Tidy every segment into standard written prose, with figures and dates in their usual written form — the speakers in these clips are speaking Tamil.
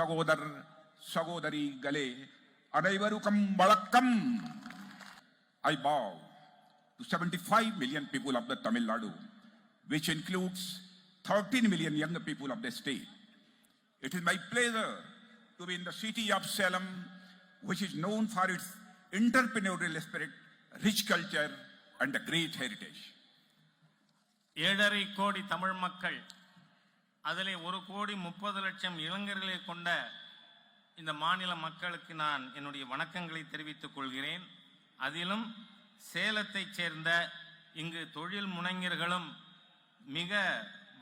சகோதர் சகோதரிகளே அனைவருக்கும் வணக்கம். I bow to 75 million people of the Tamil Nadu, which includes 13 million young people of the state. It is my pleasure to be in the city of Salem, which is known for its entrepreneurial spirit, rich culture, and a great heritage. 7.5 கோடி தமிழ் மக்கள், அதிலே 1,30,00,000 இளைஞர்களை கொண்ட இந்த மாநில மக்களுக்கு நான் என்னுடைய வணக்கங்களை தெரிவித்துக் கொள்கிறேன். அதிலும் சேலத்தைச் சேர்ந்த இங்கு தொழில் முனைஞர்களும் மிக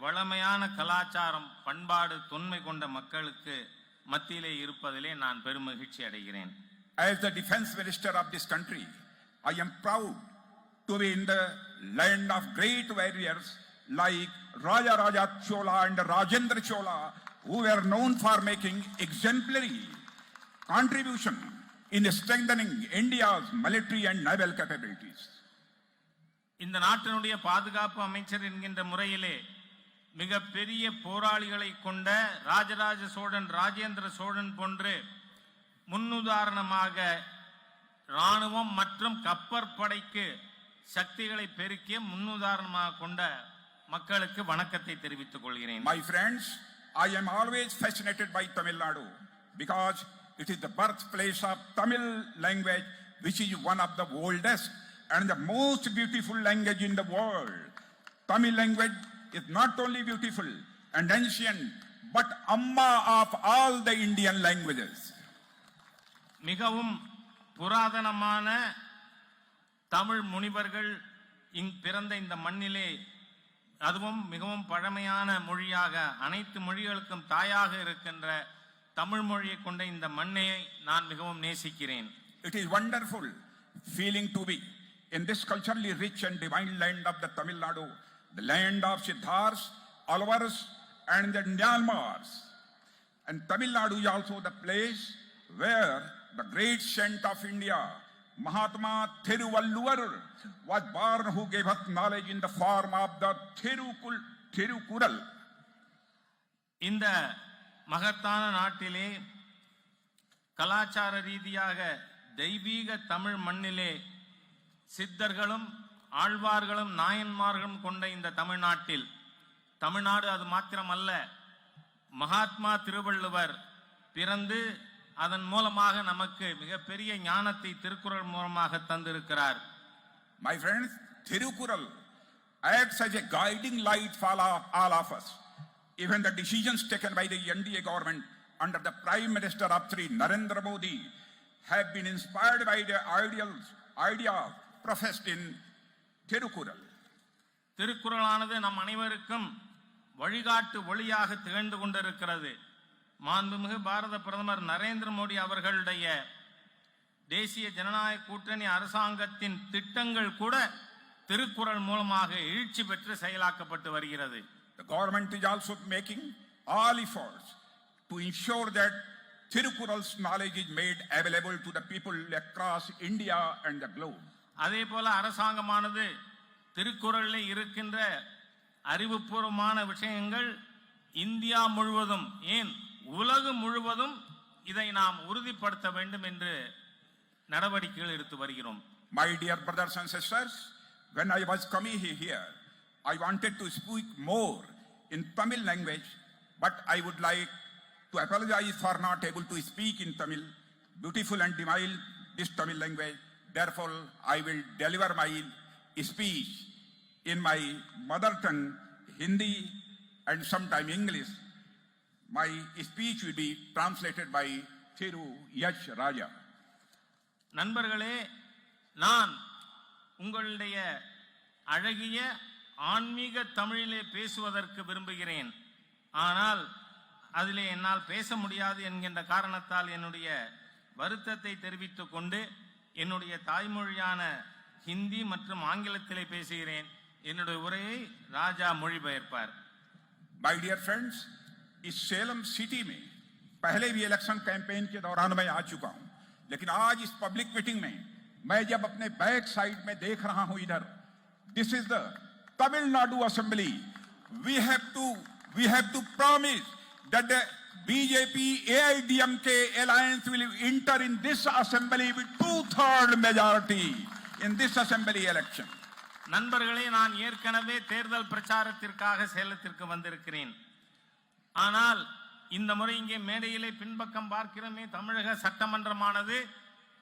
வளமையான கலாச்சாரம், பண்பாடு, தொன்மை கொண்ட மக்களுக்கு மத்தியிலே இருப்பதிலே நான் பெருமகிழ்ச்சி அடைகிறேன். As the defense minister of this country, I am proud to be in the land of great warriors like Raja Raja Chola and Rajendra Chola, who were known for making exemplary contribution in strengthening India's military and naval capabilities. இந்த நாட்டினுடைய பாதுகாப்பு அமைச்சர் என்கின்ற முறையிலே மிக பெரிய போராளிகளை கொண்ட ராஜராஜ சோழன், ராஜேந்திர சோழன் போன்று முன்னுதாரணமாக இராணுவம் மற்றும் கப்பற்படைக்கு சக்திகளை பெருக்கிய முன்னுதாரணமாக கொண்ட மக்களுக்கு வணக்கத்தை தெரிவித்துக் கொள்கிறேன். My friends, I am always fascinated by Tamil Nadu because it is the birthplace of Tamil language, which is one of the oldest and the most beautiful language in the world. Tamil language is not only beautiful and ancient, but amma of all the Indian languages. மிகவும் புராதனமான தமிழ் முனிவர்கள் பிறந்த இந்த மண்ணிலே, அதுவும் மிகவும் பழமையான மொழியாக, அனைத்து மொழிகளுக்கும் தாயாக இருக்கின்ற தமிழ் மொழியை கொண்ட இந்த மண்ணை நான் மிகவும் நேசிக்கிறேன். It is wonderful feeling to be in this culturally rich and divine land of the Tamil Nadu, the land of Siddhars, Alvars, and the Nyanmars. And Tamil Nadu is also the place where the great saint of India, Mahatma Thiruvalluvar, was born, who gave us knowledge in the form of the Thirukural. இந்த மகத்தான நாட்டிலே கலாச்சார ரீதியாக தெய்வீக தமிழ் மண்ணிலே சித்தர்களும் ஆழ்வார்களும் நாயன்மார்களும் கொண்ட இந்த தமிழ்நாட்டில், தமிழ்நாடு அது மாத்திரமல்ல, மகாத்மா திருவள்ளுவர் பிறந்து அதன் மூலமாக நமக்கு மிகப்பெரிய ஞானத்தை திருக்குறள் மூலமாக தந்திருக்கிறார். My friends, Thirukural acts as a guiding light for all of us. Even the decisions taken by the NDA government under the Prime Minister of Sri Narendra Modi have been inspired by the ideas professed in Thirukural. திருக்குறளானது நம் அனைவருக்கும் வழிகாட்டு ஒளியாக திகழ்ந்து கொண்டிருக்கிறது. மாண்புமிகு பாரத பிரதமர் நரேந்திர மோடி அவர்களுடைய தேசிய ஜனநாயக கூட்டணி அரசாங்கத்தின் திட்டங்கள் கூட திருக்குறள் மூலமாக எழுச்சி பெற்று செயலாக்கப்பட்டு வருகிறது. The government is also making all efforts to ensure that Thirukural's knowledge is made available to the people across India and the globe. அதே போல அரசாங்கமானது திருக்குறளில் இருக்கின்ற அறிவுபூர்வமான விஷயங்கள் இந்தியா முழுவதும், ஏன் உலகம் முழுவதும் இதை நாம் உறுதிப்படுத்த வேண்டும் என்று நடவடிக்கைகள் எடுத்து வருகிறோம். My dear brothers and sisters, when I was coming here, I wanted to speak more in Tamil language, but I would like to apologize for not able to speak in Tamil. Beautiful and divine this Tamil language. Therefore, I will deliver my speech in my mother tongue, Hindi, and sometime English. My speech will be translated by Thiru Yash Raja. நண்பர்களே, நான் உங்களுடைய அழகிய ஆன்மீக தமிழிலே பேசுவதற்கு விரும்புகிறேன். ஆனால் அதிலே என்னால் பேச முடியாது என்கின்ற காரணத்தால் என்னுடைய வருத்தத்தை தெரிவித்துக் கொண்டு என்னுடைய தாய்மொழியான ஹிந்தி மற்றும் ஆங்கிலத்திலே பேசுகிறேன். என்னுடைய உரையை ராஜா மொழிபெயர்ப்பார். My dear friends, इस सेलम सिटी में पहले भी इलेक्शन कैंपेन के दौरान मैं आ चुका हूं, लेकिन आज इस पब्लिक मीटिंग में मैं जब अपने बैक साइड में देख रहा हूं, इधर this is the Tamil Nadu assembly. We have to promise that the BJP AIDMK alliance will enter in this assembly with 2/3 majority in this assembly election. நண்பர்களே, நான் ஏற்கனவே தேர்தல் பிரச்சாரத்திற்காக சேலத்திற்கு வந்திருக்கிறேன். ஆனால் இந்த முறை இங்கே மேடையிலே பின்பக்கம் பார்க்கிறோமே, தமிழக சட்டமன்றமானது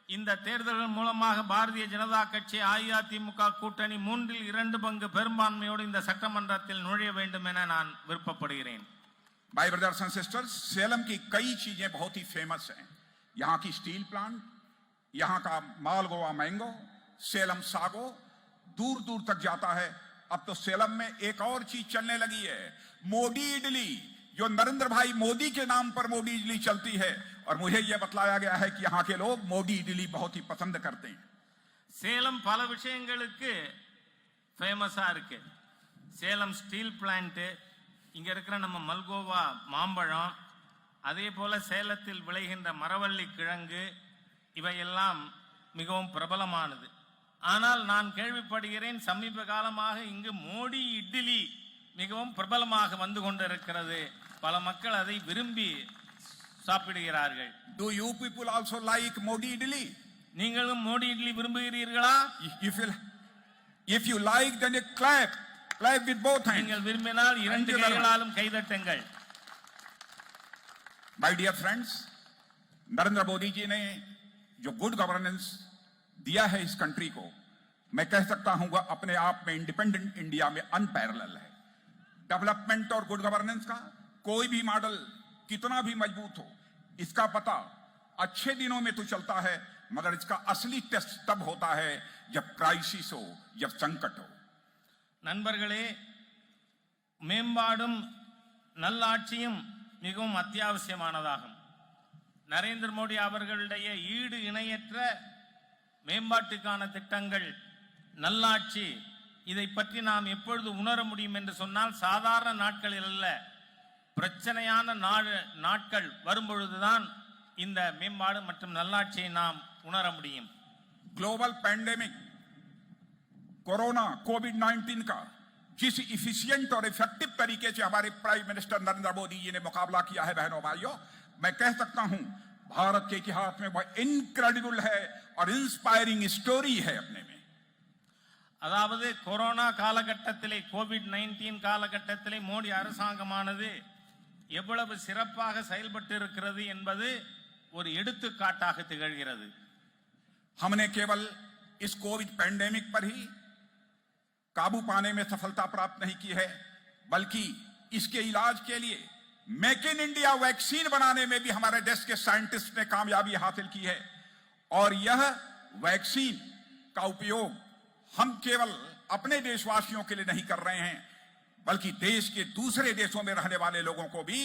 இந்த தேர்தல்கள் மூலமாக பாரதிய ஜனதா கட்சி அஇஅதிமுக கூட்டணி 2/3 பங்கு பெரும்பான்மையோடு இந்த சட்டமன்றத்தில் நுழைய வேண்டும் என நான் விருப்பப்படுகிறேன். भाई ब्रदर्स एंड सिस्टर्स, सेलम की कई चीजें बहुत ही फेमस हैं. यहाँ की स्टील प्लांट, यहाँ का मालगोवा मैंगो, सेलम सागो दूर दूर तक जाता है. अब तो सेलम में एक और चीज चलने लगी है, मोदी इडली, जो नरेंद्र भाई मोदी के नाम पर मोदी इडली चलती है. और मुझे यह बतलाया गया है कि यहाँ के लोग मोदी इडली बहुत ही पसंद करते हैं. சேலம் பல விஷயங்களுக்கு ஃபேமஸா இருக்கு. சேலம் ஸ்டீல் பிளான்ட், இங்க இருக்கிற நம்ம மல்கோவா மாம்பழம், அதே போல சேலத்தில் விளைகின்ற மரவள்ளி கிழங்கு, இவையெல்லாம் மிகவும் பிரபலமானது. ஆனால் நான் கேள்விப்படுகிறேன், சமீப காலமாக இங்கு மோடி இட்லி மிகவும் பிரபலமாக வந்து கொண்டிருக்கிறது. பல மக்கள் அதை விரும்பி சாப்பிடுகிறார்கள். Do you people also like Modi idli? நீங்களும் மோடி இட்லி விரும்புகிறீர்களா? If you like, then you clap with both hands. நீங்கள் விரும்பினால் இரண்டு கைகளாலும் கைதட்டுங்கள். My dear friends, Narendra Modi ji ने जो गुड गवर्नेंस दिया है इस कंट्री को, मैं कह सकता हूं वह अपने आप में इंडिपेंडेंट इंडिया में अनपैरेलल है. डेवलपमेंट और गुड गवर्नेंस का कोई भी मॉडल कितना भी मजबूत हो, इसका पता अच्छे दिनों में तो चलता है, मगर इसका असली टेस्ट तब होता है जब क्राइसिस हो, जब संकट हो. நண்பர்களே, மேம்பாடும் நல்லாட்சியும் மிகவும் அத்தியாவசியமானதாகும். நரேந்திர மோடி அவர்களுடைய ஈடு இணையற்ற மேம்பாட்டுக்கான திட்டங்கள், நல்லாட்சி, இதை பற்றி நாம் எப்பொழுது உணர முடியும் என்று சொன்னால், சாதாரண நாட்களில் அல்ல, பிரச்சனையான நாட்கள் வரும்பொழுதுதான் இந்த மேம்பாடு மற்றும் நல்லாட்சியை நாம் உணர முடியும். ग्लोबल पैंडेमिक कोरोना कोविड-19 का जिस इफिशिएंट और इफेक्टिव तरीके से हमारे प्राइम मिनिस्टर नरेंद्र मोदी जी ने मुकाबला किया है, बहनों भाइयों, मैं कह सकता हूं भारत के इतिहास में वह इनक्रेडिबल है और इंस्पायरिंग स्टोरी है अपने में. அதாவது கொரோனா காலகட்டத்திலே, கோவிட்-19 காலகட்டத்திலே மோடி அரசாங்கமானது எவ்வளவு சிறப்பாக செயல்பட்டு இருக்கிறது என்பது ஒரு எடுத்துக்காட்டாக திகழ்கிறது. हमने केवल इस कोविड पैंडेमिक पर ही काबू पाने में सफलता प्राप्त नहीं की है, बल्कि इसके इलाज के लिए मेक इन इंडिया वैक्सीन बनाने में भी हमारे देश के साइंटिस्ट ने कामयाबी हासिल की है. और यह वैक्सीन का उपयोग हम केवल अपने देशवासियों के लिए नहीं कर रहे हैं, बल्कि देश के दूसरे देशों में रहने वाले लोगों को भी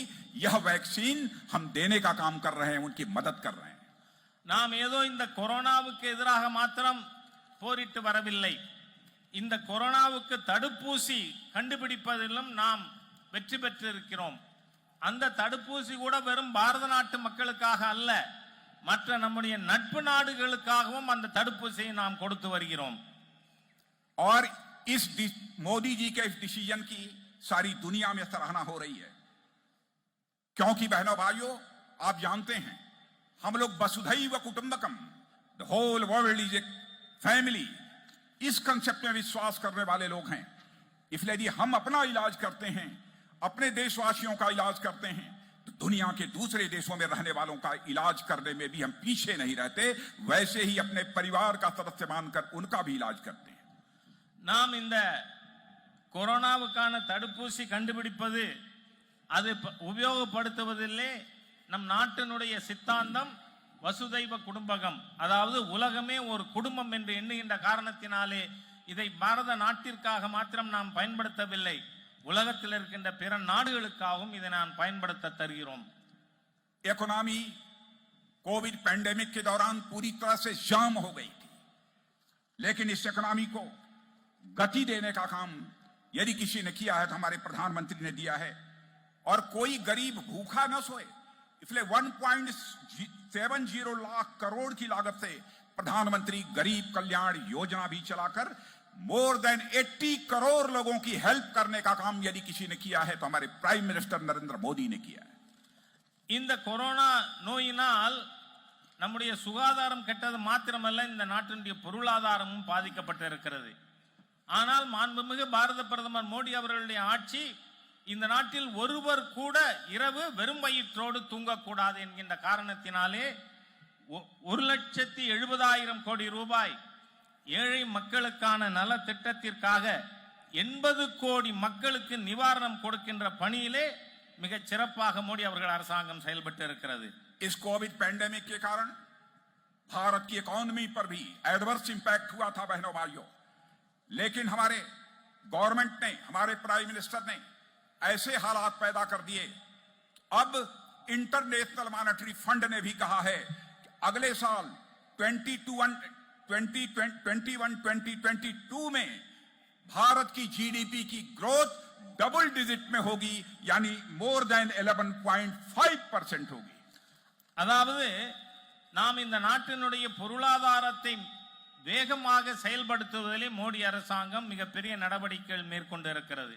यह वैक्सीन हम देने का काम कर रहे हैं, उनकी मदद कर रहे हैं. நாம் ஏதோ இந்த கொரோனாவுக்கு எதிராக மாத்திரம் போரிட்டு வரவில்லை. இந்த கொரோனாவுக்கு தடுப்பூசி கண்டுபிடிப்பதிலும் நாம் வெற்றி பெற்றிருக்கிறோம். அந்த தடுப்பூசி கூட வெறும் பாரத நாட்டு மக்களுக்காக அல்ல, மற்ற நம்முடைய நட்பு நாடுகளுக்காகவும் அந்த தடுப்பூசியை நாம் கொடுத்து வருகிறோம். और इस मोदी जी के इस डिसीजन की सारी दुनिया में सराहना हो रही है, क्योंकि बहनों भाइयों, आप जानते हैं हम लोग वसुधैव कुटुंबकम, the whole world is a family, इस कंसेप्ट में विश्वास करने वाले लोग हैं. इसलिए यदि हम अपना इलाज करते हैं, अपने देशवासियों का इलाज करते हैं, तो दुनिया के दूसरे देशों में रहने वालों का इलाज करने में भी हम पीछे नहीं रहते. वैसे ही अपने परिवार का सदस्य मानकर उनका भी इलाज करते हैं. நாம் இந்த கொரோனாவுக்கான தடுப்பூசி கண்டுபிடிப்பது, அது உபயோகப்படுத்துவதில்லை நம் நாட்டினுடைய சித்தாந்தம் வசுதைவ குடும்பகம், அதாவது உலகமே ஒரு குடும்பம் என்று எண்ணுகின்ற காரணத்தினாலே இதை பாரத நாட்டிற்காக மாத்திரம் நாம் பயன்படுத்தவில்லை, உலகத்தில் இருக்கின்ற பிற நாடுகளுக்காகவும் இதை நாம் பயன்படுத்த தருகிறோம். इकोनॉमी कोविड पैंडेमिक के दौरान पूरी तरह से जाम हो गई थी, लेकिन इस इकोनॉमी को गति देने का काम यदि किसी ने किया है तो हमारे प्रधानमंत्री ने दिया है. और कोई गरीब भूखा न सोए, इसलिए 1.70 लाख करोड़ की लागत से प्रधानमंत्री गरीब कल्याण योजना भी चलाकर मोर देन 80 करोड़ लोगों की हेल्प करने का काम यदि किसी ने किया है तो हमारे प्राइम मिनिस्टर नरेंद्र मोदी ने किया है. இந்த கொரோனா நோயினால் நம்முடைய சுகாதாரம் கெட்டது மாத்திரமல்ல, இந்த நாட்டினுடைய பொருளாதாரமும் பாதிக்கப்பட்டு இருக்கிறது. ஆனால் மாண்புமிகு பாரத பிரதமர் மோடி அவர்களுடைய ஆட்சி இந்த நாட்டில் ஒருவர் கூட இரவு வெறும் வயிற்றோடு தூங்கக்கூடாது என்கின்ற காரணத்தினாலே 1,70,000 கோடி ரூபாய் ஏழை மக்களுக்கான நல திட்டத்திற்காக 80 கோடி மக்களுக்கு நிவாரணம் கொடுக்கின்ற பணியிலே மிகச் சிறப்பாக மோடி அவர்கள் அரசாங்கம் செயல்பட்டு இருக்கிறது. इस कोविड पैंडेमिक के कारण भारत की इकोनॉमी पर भी एडवर्स इंपैक्ट हुआ था बहनों भाइयों, लेकिन हमारे गवर्नमेंट ने, हमारे प्राइम मिनिस्टर ने ऐसे हालात पैदा कर दिए। अब इंटरनेशनल मॉनेटरी फंड ने भी कहा है कि अगले साल 2021-2022 में भारत की जीडीपी की ग्रोथ डबल डिजिट में होगी, यानी मोर देन 11.5% होगी। அதாவது நாம் இந்த நாட்டினுடைய பொருளாதாரத்தை வேகமாக செயல்படுத்துவதிலே மோடி அரசாங்கம் மிகப்பெரிய நடவடிக்கைகள் மேற்கொண்டு இருக்கிறது.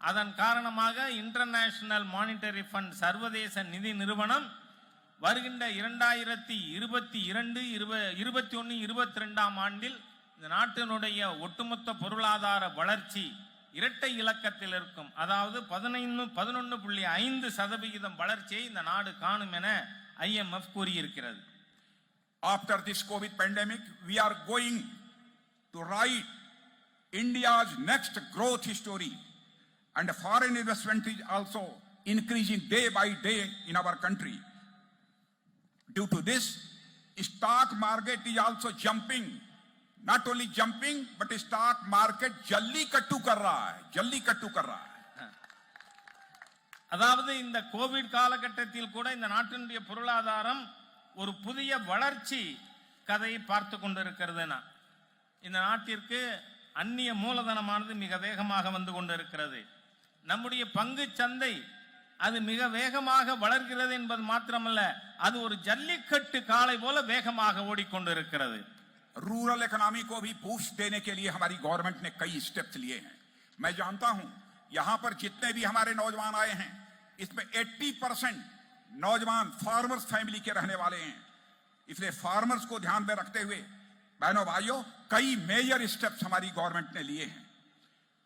அதன் காரணமாக இன்டர்நேஷனல் மானிட்டரி ஃபண்ட், சர்வதேச நிதி நிறுவனம் வருகின்ற 2022-21-22 ஆண்டில் இந்த நாட்டினுடைய ஒட்டுமொத்த பொருளாதார வளர்ச்சி இரட்டை இலக்கத்தில் இருக்கும். அதாவது 11.5% வளர்ச்சியை இந்த நாடு காணும் என IMF கூறியிருக்கிறது. After this COVID pandemic, we are going to write India's next growth story, and foreign investment is also increasing day by day in our country. Due to this, stock market is also jumping. Not only jumping, but stock market jallikattu kar raha hai, jallikattu kar raha hai. அதாவது இந்த கோவிட் காலகட்டத்தில் கூட இந்த நாட்டினுடைய பொருளாதாரம் ஒரு புதிய வளர்ச்சி கதையை பார்த்து கொண்டிருக்கிறதுனா, இந்த நாட்டிற்கு அந்நிய மூலதனமானது மிக வேகமாக வந்து கொண்டிருக்கிறது. நம்முடைய பங்கு சந்தை அது மிக வேகமாக வளர்கிறது என்பது மாத்திரமல்ல, அது ஒரு ஜல்லிக்கட்டு காளை போல வேகமாக ஓடிக்கொண்டிருக்கிறது. रूरल इकोनॉमी को भी बूस्ट देने के लिए हमारी गवर्नमेंट ने कई स्टेप्स लिए हैं। मैं जानता हूं यहां पर जितने भी हमारे नौजवान आए हैं, इसमें 80% नौजवान फार्मर्स फैमिली के रहने वाले हैं। इसलिए फार्मर्स को ध्यान में रखते हुए बहनों भाइयों कई मेजर स्टेप्स हमारी गवर्नमेंट ने लिए हैं।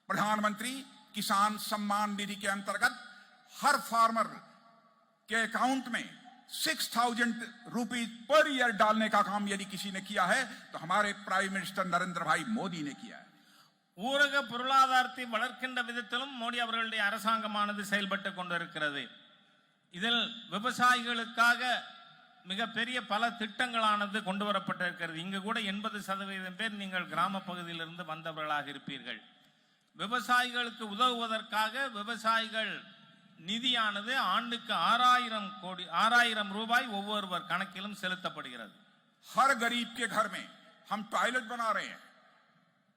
प्रधानमंत्री किसान सम्मान निधि के अंतर्गत हर फार्मर के अकाउंट में 6,000 रुपीज पर ईयर डालने का काम यदि किसी ने किया है तो हमारे प्राइम मिनिस्टर नरेंद्र भाई मोदी ने किया है। ஊரக பொருளாதாரத்தை வளர்க்கின்ற விதத்திலும் மோடி அவர்களுடைய அரசாங்கமானது செயல்பட்டு கொண்டிருக்கிறது. இதில் விவசாயிகளுக்காக மிகப்பெரிய பல திட்டங்களானது கொண்டு வரப்பட்டிருக்கிறது. இங்கு கூட 80% பேர் நீங்கள் கிராம பகுதியிலிருந்து வந்தவர்களாக இருப்பீர்கள். விவசாயிகளுக்கு உதவுவதற்காக விவசாயிகள் நிதியானது ஆண்டுக்கு 6,000 ரூபாய் ஒவ்வொருவர் கணக்கிலும் செலுத்தப்படுகிறது. हर गरीब के घर में हम टॉयलेट बना रहे हैं,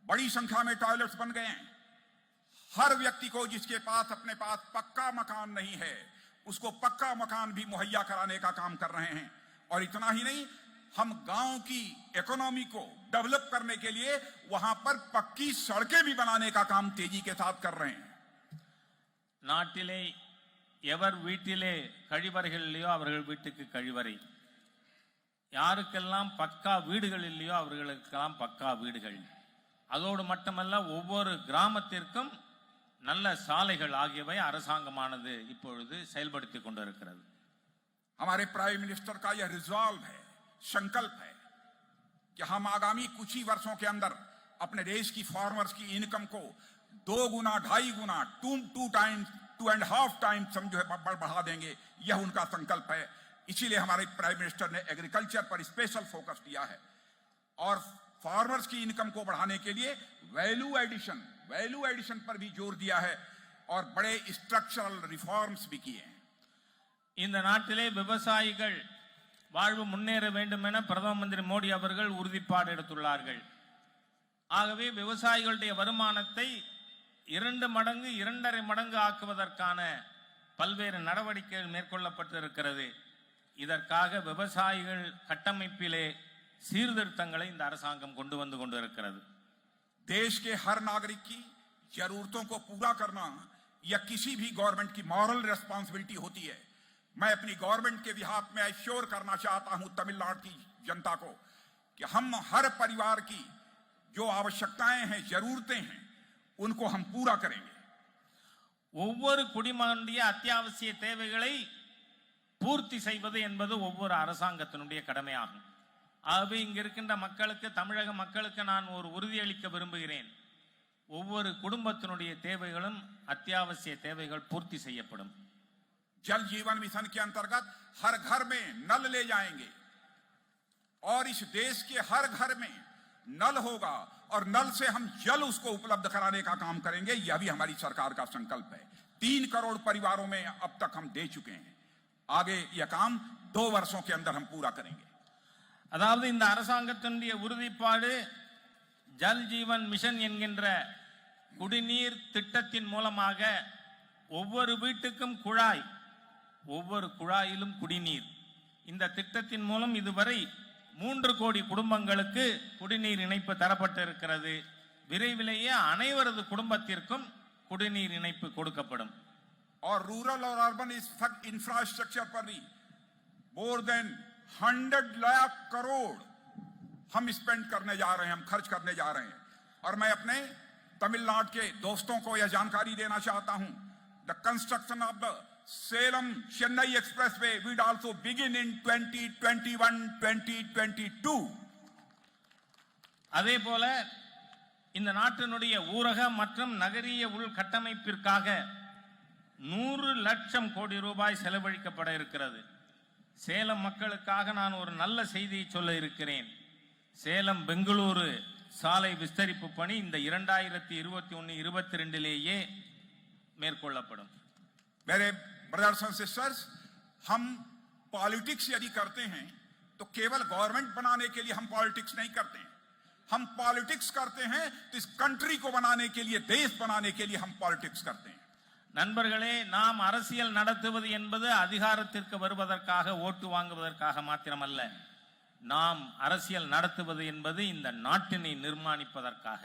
बड़ी संख्या में टॉयलेट्स बन गए हैं। हर व्यक्ति को जिसके पास अपने पास पक्का मकान नहीं है उसको पक्का मकान भी मुहैया कराने का काम कर रहे हैं। और इतना ही नहीं, हम गांव की इकोनॉमी को डेवलप करने के लिए वहां पर पक्की सड़कें भी बनाने का काम तेजी के साथ कर रहे हैं। நாட்டிலே எவர் வீட்டிலே கழிவறைகள் இல்லையோ அவர்கள் வீட்டுக்கு கழிவறை, யாருக்கெல்லாம் பக்கா வீடுகள் இல்லையோ அவர்களுக்கெல்லாம் பக்கா வீடுகள், அதோடு மட்டுமல்ல ஒவ்வொரு கிராமத்திற்கும் நல்ல சாலைகள் ஆகியவை அரசாங்கமானது இப்பொழுது செயல்படுத்திக் கொண்டிருக்கிறது. हमारे प्राइम मिनिस्टर का यह रिजॉल्व है, संकल्प है कि हम आगामी कुछ ही वर्षों के अंदर अपने देश की फार्मर्स की इनकम को 2 गुना 2.5 गुना 2.5 टाइम्स समझो बढ़ा देंगे। यह उनका संकल्प है। इसीलिए हमारे प्राइम मिनिस्टर ने एग्रीकल्चर पर स्पेशल फोकस किया है और फार्मर्स की इनकम को बढ़ाने के लिए वैल्यू एडिशन पर भी जोर दिया है और बड़े स्ट्रक्चरल रिफॉर्म्स भी किए हैं। இந்த நாட்டிலே விவசாயிகள் வாழ்வு முன்னேற வேண்டும் என பிரதம மந்திரி மோடி அவர்கள் உறுதிப்பாடு எடுத்துள்ளார்கள். ஆகவே விவசாயிகளுடைய வருமானத்தை 2 மடங்கு 2.5 மடங்கு ஆக்குவதற்கான பல்வேறு நடவடிக்கைகள் மேற்கொள்ளப்பட்டிருக்கிறது. இதற்காக விவசாயிகள் கட்டமைப்பிலே சீர்திருத்தங்களை இந்த அரசாங்கம் கொண்டு வந்து கொண்டிருக்கிறது. देश के हर नागरिक की जरूरतों को पूरा करना यह किसी भी गवर्नमेंट की मॉरल रिस्पांसिबिलिटी होती है। मैं अपनी गवर्नमेंट के बिहाफ में एश्योर करना चाहता हूं तमिलनाडु की जनता को कि हम हर परिवार की जो आवश्यकताएं हैं, जरूरतें हैं, उनको हम पूरा करेंगे। ஒவ்வொரு குடிமகனுடைய அத்தியாவசிய தேவைகளை பூர்த்தி செய்வது என்பது ஒவ்வொரு அரசாங்கத்தினுடைய கடமையாகும். ஆகவே இங்க இருக்கின்ற மக்களுக்கு, தமிழக மக்களுக்கு நான் ஒரு உறுதியளிக்க விரும்புகிறேன். ஒவ்வொரு குடும்பத்தினுடைய தேவைகளும் அத்தியாவசிய தேவைகள் பூர்த்தி செய்யப்படும். जल जीवन मिशन के अंतर्गत हर घर में नल ले जाएंगे और इस देश के हर घर में नल होगा और नल से हम जल उसको उपलब्ध कराने का काम करेंगे। यह भी हमारी सरकार का संकल्प है। 3 करोड़ परिवारों में अब तक हम दे चुके हैं। आगे यह काम 2 वर्षों के अंदर हम पूरा करेंगे। அதாவது இந்த அரசாங்கத்தினுடைய உறுதிப்பாடு ஜல் ஜீவன் மிஷன் என்கின்ற குடிநீர் திட்டத்தின் மூலமாக ஒவ்வொரு வீட்டுக்கும் குழாய், ஒவ்வொரு குழாயிலும் குடிநீர். இந்த திட்டத்தின் மூலம் இதுவரை 3 கோடி குடும்பங்களுக்கு குடிநீர் இணைப்பு தரப்பட்டு இருக்கிறது. விரைவிலேயே அனைவரது குடும்பத்திற்கும் குடிநீர் இணைப்பு கொடுக்கப்படும். और रूरल और अर्बन इंफ्रास्ट्रक्चर पर भी मोर देन 100 लाख करोड़ हम स्पेंड करने जा रहे हैं, हम खर्च करने जा रहे हैं। और मैं अपने तमिलनाडु के दोस्तों को यह जानकारी देना चाहता हूं, the construction of the Salem Chennai Expressway will also begin in 2021-2022. அதே போல இந்த நாட்டினுடைய ஊரக மற்றும் நகரிய உள்கட்டமைப்பிற்காக 100 லட்சம் கோடி ரூபாய் செலவழிக்கப்பட இருக்கிறது. சேலம் மக்களுக்காக நான் ஒரு நல்ல செய்தியை சொல்ல இருக்கிறேன். சேலம் பெங்களூரு சாலை விஸ்தரிப்பு பணி இந்த 2021-22 மேற்கொள்ளப்படும். मेरे ब्रदर्स एंड सिस्टर्स, हम पॉलिटिक्स यदि करते हैं तो केवल गवर्नमेंट बनाने के लिए हम पॉलिटिक्स नहीं करते हैं। हम पॉलिटिक्स करते हैं तो इस कंट्री को बनाने के लिए, देश बनाने के लिए हम पॉलिटिक्स करते हैं। நண்பர்களே, நாம் அரசியல் நடத்துவது என்பது அதிகாரத்திற்கு வருவதற்காக, ஓட்டு வாங்குவதற்காக மாத்திரமல்ல. நாம் அரசியல் நடத்துவது என்பது இந்த நாட்டினை நிர்மாணிப்பதற்காக.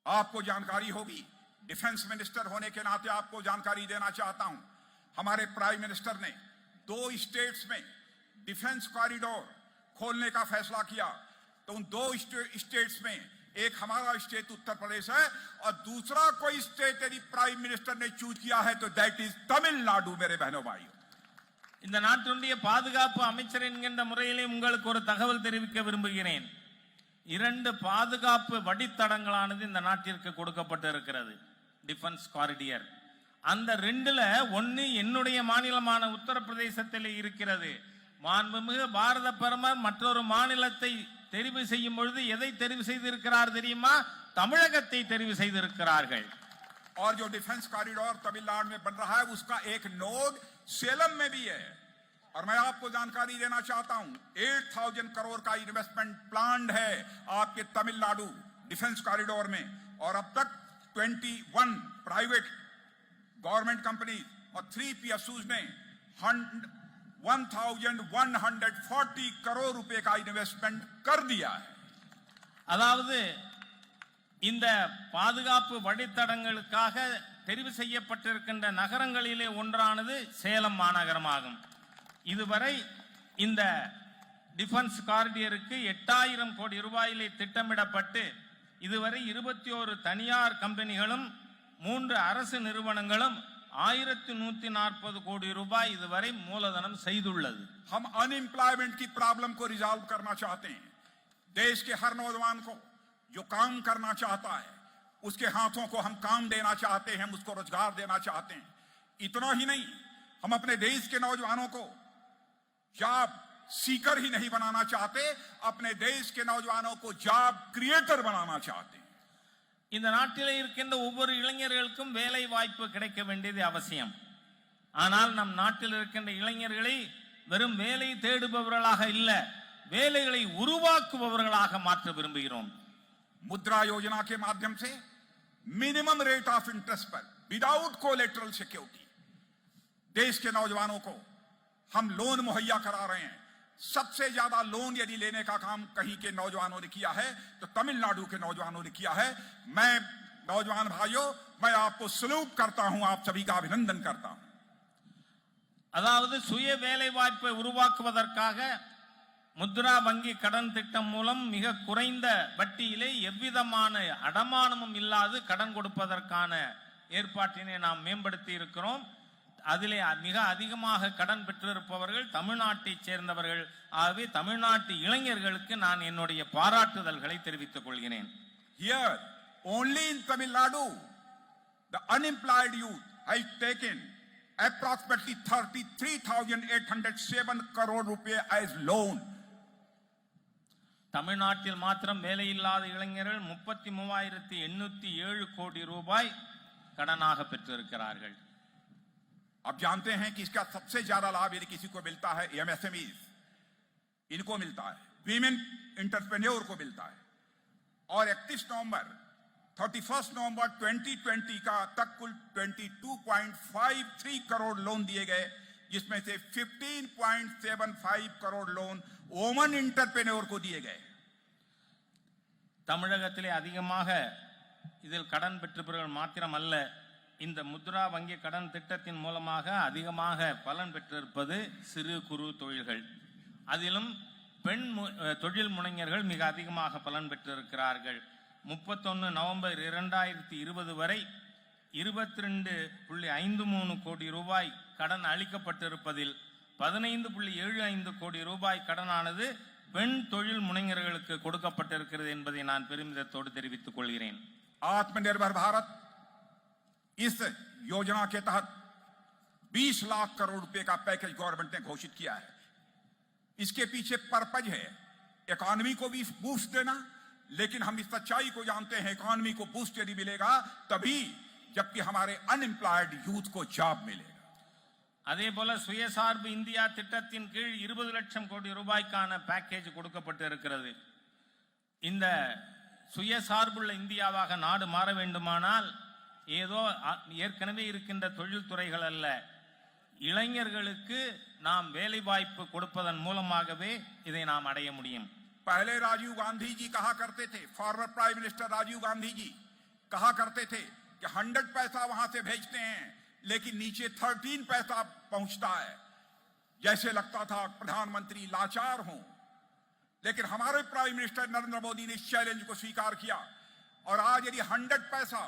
आपको जानकारी होगी, डिफेंस मिनिस्टर होने के नाते आपको जानकारी देना चाहता हूं, हमारे प्राइम मिनिस्टर ने 2 स्टेट्स में डिफेंस कॉरिडोर खोलने का फैसला किया। तो उन 2 स्टेट्स में एक हमारा स्टेट उत्तर प्रदेश है और दूसरा कोई स्टेट यदि प्राइम मिनिस्टर ने चूज किया है तो दैट इज तमिलनाडु। मेरे बहनों भाइयों, இந்த நாட்டினுடைய பாதுகாப்பு அமைச்சர் என்கின்ற முறையிலே உங்களுக்கு ஒரு தகவல் தெரிவிக்க விரும்புகிறேன். 2 பாதுகாப்பு வழித்தடங்களானது இந்த நாட்டிற்கு கொடுக்கப்பட்டு இருக்கிறது, டிஃபென்ஸ் காரிடியர். அந்த 2ல ஒன்னு என்னுடைய மாநிலமான உத்தரப்பிரதேசத்தில் இருக்கிறது. மாண்புமிகு பாரத பிரதமர் மற்றொரு மாநிலத்தை தெரிவு செய்யும் பொழுது எதை தெரிவு செய்திருக்கிறார் தெரியுமா? தமிழகத்தை தெரிவு செய்திருக்கிறார்கள். और जो डिफेंस कॉरिडोर तमिलनाडु में बन रहा है उसका एक नोड सेलम में भी है। और मैं आपको जानकारी देना चाहता हूं, 8,000 करोड़ का इन्वेस्टमेंट प्लान्ड है आपके तमिलनाडु डिफेंस कॉरिडोर में। और अब तक 21 प्राइवेट गवर्नमेंट कंपनी और 3 PSUs ने 1,140 करोड़ रुपए का इन्वेस्टमेंट कर दिया है। அதாவது இந்த பாதுகாப்பு வழித்தடங்களுக்காக தெரிவு செய்யப்பட்டிருக்கின்ற நகரங்களிலே ஒன்றானது சேலம் மாநகரமாகும். இதுவரை இந்த டிஃபென்ஸ் காரிடியருக்கு 8,000 கோடி ரூபாயிலே திட்டமிடப்பட்டு இதுவரை 21 தனியார் கம்பெனிகளும் 3 அரசு நிறுவனங்களும் 1,140 கோடி ரூபாய் இதுவரை மூலதனம் செய்துள்ளது. हम अनएम्प्लॉयमेंट की प्रॉब्लम को रिजॉल्व करना चाहते हैं। देश के हर नौजवान को जो काम करना चाहता है उसके हाथों को हम काम देना चाहते हैं, हम उसको रोजगार देना चाहते हैं। इतना ही नहीं, हम अपने देश के नौजवानों को जॉब सीकर ही नहीं बनाना चाहते, अपने देश के नौजवानों को जॉब क्रिएटर बनाना चाहते हैं। இந்த நாட்டிலே இருக்கின்ற ஒவ்வொரு இளைஞர்களுக்கும் வேலை வாய்ப்பு கிடைக்க வேண்டியது அவசியம். ஆனால் நம் நாட்டில் இருக்கின்ற இளைஞர்களை வெறும் வேலை தேடுபவர்களாக இல்ல, வேலைகளை உருவாக்குபவர்களாக மாற்ற விரும்புகிறோம். मुद्रा योजना के माध्यम से मिनिमम रेट ऑफ इंटरेस्ट पर विदाउट कोलेटरल सिक्योरिटी देश के नौजवानों को हम लोन मुहैया करा रहे हैं। सबसे ज्यादा लोन यदि लेने का काम कहीं के नौजवानों ने किया है तो तमिलनाडु के नौजवानों ने किया है। मैं नौजवान भाइयों, मैं आपको सल्यूट करता हूं, आप सभी का अभिनंदन करता हूं। அதாவது சுய வேலை வாய்ப்பை உருவாக்குவதற்காக முத்ரா வங்கி கடன் திட்டம் மூலம் மிக குறைந்த வட்டியிலே எவ்விதமான அடமானமும் இல்லாது கடன் கொடுப்பதற்கான ஏற்பாட்டினை நாம் மேம்படுத்தி இருக்கிறோம். அதிலே மிக அதிகமாக கடன் பெற்றிருப்பவர்கள் தமிழ்நாட்டை சேர்ந்தவர்கள். ஆகவே தமிழ்நாட்டு இளைஞர்களுக்கு நான் என்னுடைய பாராட்டுதல்களை தெரிவித்துக் கொள்கிறேன். Here, only in Tamil Nadu, the unemployed youth has taken approximately 33,807 crore rupees as loan. தமிழ்நாட்டில் மாத்திரம் வேலையில்லாத இளைஞர்கள் 33,807 கோடி ரூபாய் கடனாக பெற்றிருக்கிறார்கள். आप जानते हैं कि इसका सबसे ज्यादा लाभ यदि किसी को मिलता है एमएसएमईज, इनको मिलता है, वीमेन एंटरप्रेन्योर को मिलता है। और 31 नवंबर 2020 का तक कुल 22.53 करोड़ लोन दिए गए, जिसमें से 15.75 करोड़ लोन वुमन एंटरप्रेन्योर को दिए गए. தமிழகத்திலே அதிகமாக இதில் கடன் பெற்றவர்கள் மாத்திரமல்ல, இந்த முத்ரா வங்கி கடன் திட்டத்தின் மூலமாக அதிகமாக பலன் பெற்றிருப்பது சிறு குறு தொழில்கள். அதிலும் பெண் தொழில் முனைஞர்கள் மிக அதிகமாக பலன் பெற்றிருக்கிறார்கள். 31 நவம்பர் 2020 வரை 22.53 கோடி ரூபாய் கடன் அளிக்கப்பட்டிருப்பதில் 15.75 கோடி ரூபாய் கடனானது பெண் தொழில் முனைஞர்களுக்கு கொடுக்கப்பட்டிருக்கிறது என்பதை நான் பெருமிதத்தோடு தெரிவித்துக் கொள்கிறேன். आत्मनिर्भर भारत इस योजना के तहत 20 लाख करोड़ रुपए का पैकेज गवर्नमेंट ने घोषित किया है. इसके पीछे पर्पज है इकोनॉमी को भी बूस्ट देना, लेकिन हम इस सच्चाई को जानते हैं इकोनॉमी को बूस्ट यदि मिलेगा तभी जबकि हमारे अनएम्प्लॉयड यूथ को जॉब मिलेगा. அதே போல சுயசார்பு இந்தியா திட்டத்தின் கீழ் 20 லட்சம் கோடி ரூபாய்க்கான பேக்கேஜ் கொடுக்கப்பட்டு இருக்கிறது. இந்த சுயசார்புள்ள இந்தியாவாக நாடு மாற வேண்டுமானால் ஏதோ ஏற்கனவே இருக்கின்ற தொழில்துறைகள் அல்ல, இளைஞர்களுக்கு நாம் வேலை வாய்ப்பு கொடுப்பதன் மூலமாகவே இதை நாம் அடைய முடியும். पहले राजीव गांधी जी कहा करते थे, former prime minister Rajiv Gandhi ji कहा करते थे कि 100 पैसा वहां से भेजते हैं लेकिन नीचे 13 पैसा पहुंचता है. जैसे लगता था प्रधानमंत्री लाचार हों. लेकिन हमारे प्राइम मिनिस्टर नरेंद्र मोदी ने इस चैलेंज को स्वीकार किया और आज यदि 100 पैसा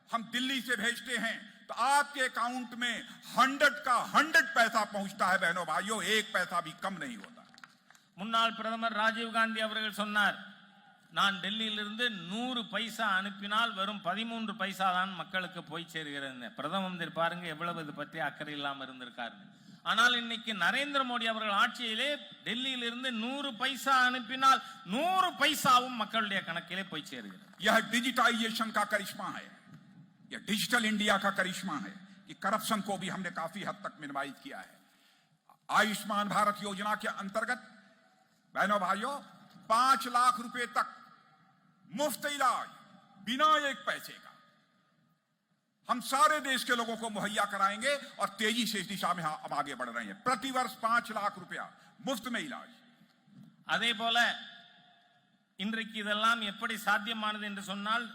हम दिल्ली से भेजते हैं तो आपके अकाउंट में 100 का 100 पैसा पहुंचता है. बहनों भाइयों, एक पैसा भी कम नहीं होता. முன்னாள் பிரதமர் ராஜீவ் காந்தி அவர்கள் சொன்னார், நான் டெல்லியிலிருந்து 100 பைசா அனுப்பினால் வெறும் 13 பைசா தான் மக்களுக்கு போய் சேருகிறது. பிரதம மந்திரி பாருங்க எவ்வளவு இது பற்றி அக்கறை இல்லாம இருந்திருக்காரு. ஆனால் இன்னைக்கு நரேந்திர மோடி அவர்கள் ஆட்சியிலே டெல்லியிலிருந்து 100 பைசா அனுப்பினால் 100 பைசாவும் மக்களுடைய கணக்கிலே போய் சேருகிறது. यह डिजिटाइजेशन का करिश्मा है, यह डिजिटल इंडिया का करिश्मा है कि करप्शन को भी हमने काफी हद तक मिनिमाइज किया है. आयुष्मान भारत योजना के अंतर्गत बहनों भाइयों 5 लाख रुपए तक मुफ्त इलाज बिना एक पैसे का हम सारे देश के लोगों को मुहैया कराएंगे और तेजी से इस दिशा में अब आगे बढ़ रहे हैं. प्रतिवर्ष 5 लाख रुपया मुफ्त में इलाज. அதே போல இன்றைக்கு இதெல்லாம் எப்படி சாத்தியமானது என்று சொன்னால்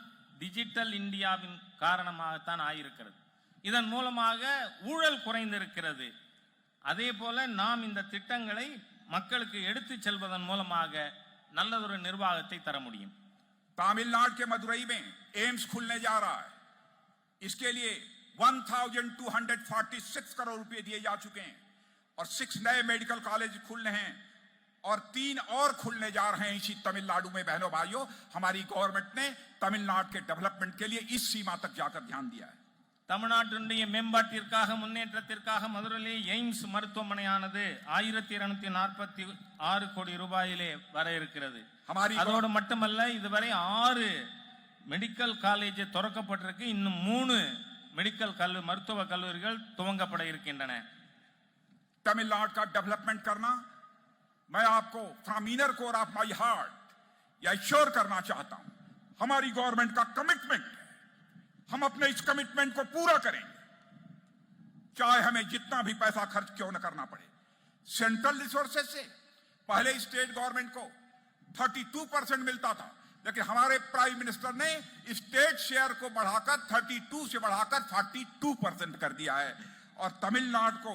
டிஜிட்டல் இந்தியாவின் காரணமாகத்தான் ஆயிருக்கிறது. இதன் மூலமாக ஊழல் குறைந்திருக்கிறது. அதே போல நாம் இந்த திட்டங்களை மக்களுக்கு எடுத்துச் செல்வதன் மூலமாக நல்லதொரு நிர்வாகத்தை தர முடியும். तमिलनाडु के मदुरई में एम्स खुलने जा रहा है. इसके लिए 1246 करोड़ रुपए दिए जा चुके हैं और 6 नए मेडिकल कॉलेज खुलने हैं और 3 और खुलने जा रहे हैं इसी तमिलनाडु में. बहनों भाइयों, हमारी गवर्नमेंट ने तमिलनाडु के डेवलपमेंट के लिए इस सीमा तक जाकर ध्यान दिया है. தமிழ்நாட்டினுடைய மேம்பாட்டிற்காக முன்னேற்றத்திற்காக மதுரையிலே எய்ம்ஸ் மருத்துவமனையானது 1246 கோடி ரூபாயிலே வர இருக்கிறது. அதோடு மட்டுமல்ல, இதுவரை 6 மெடிக்கல் காலேஜ் திறக்கப்பட்டிருக்கு. இன்னும் 3 மெடிக்கல் மருத்துவ கல்லூரிகள் துவங்கப்பட இருக்கின்றன. तमिलनाडु का डेवलपमेंट करना मैं आपको from inner core of my heart या एश्योर करना चाहता हूं. हमारी गवर्नमेंट का कमिटमेंट, हम अपने इस कमिटमेंट को पूरा करेंगे चाहे हमें जितना भी पैसा खर्च क्यों न करना पड़े. सेंट्रल रिसोर्सेज से पहले स्टेट गवर्नमेंट को 32% मिलता था, लेकिन हमारे प्राइम मिनिस्टर ने स्टेट शेयर को बढ़ाकर 32 से बढ़ाकर 42% कर दिया है और तमिलनाडु को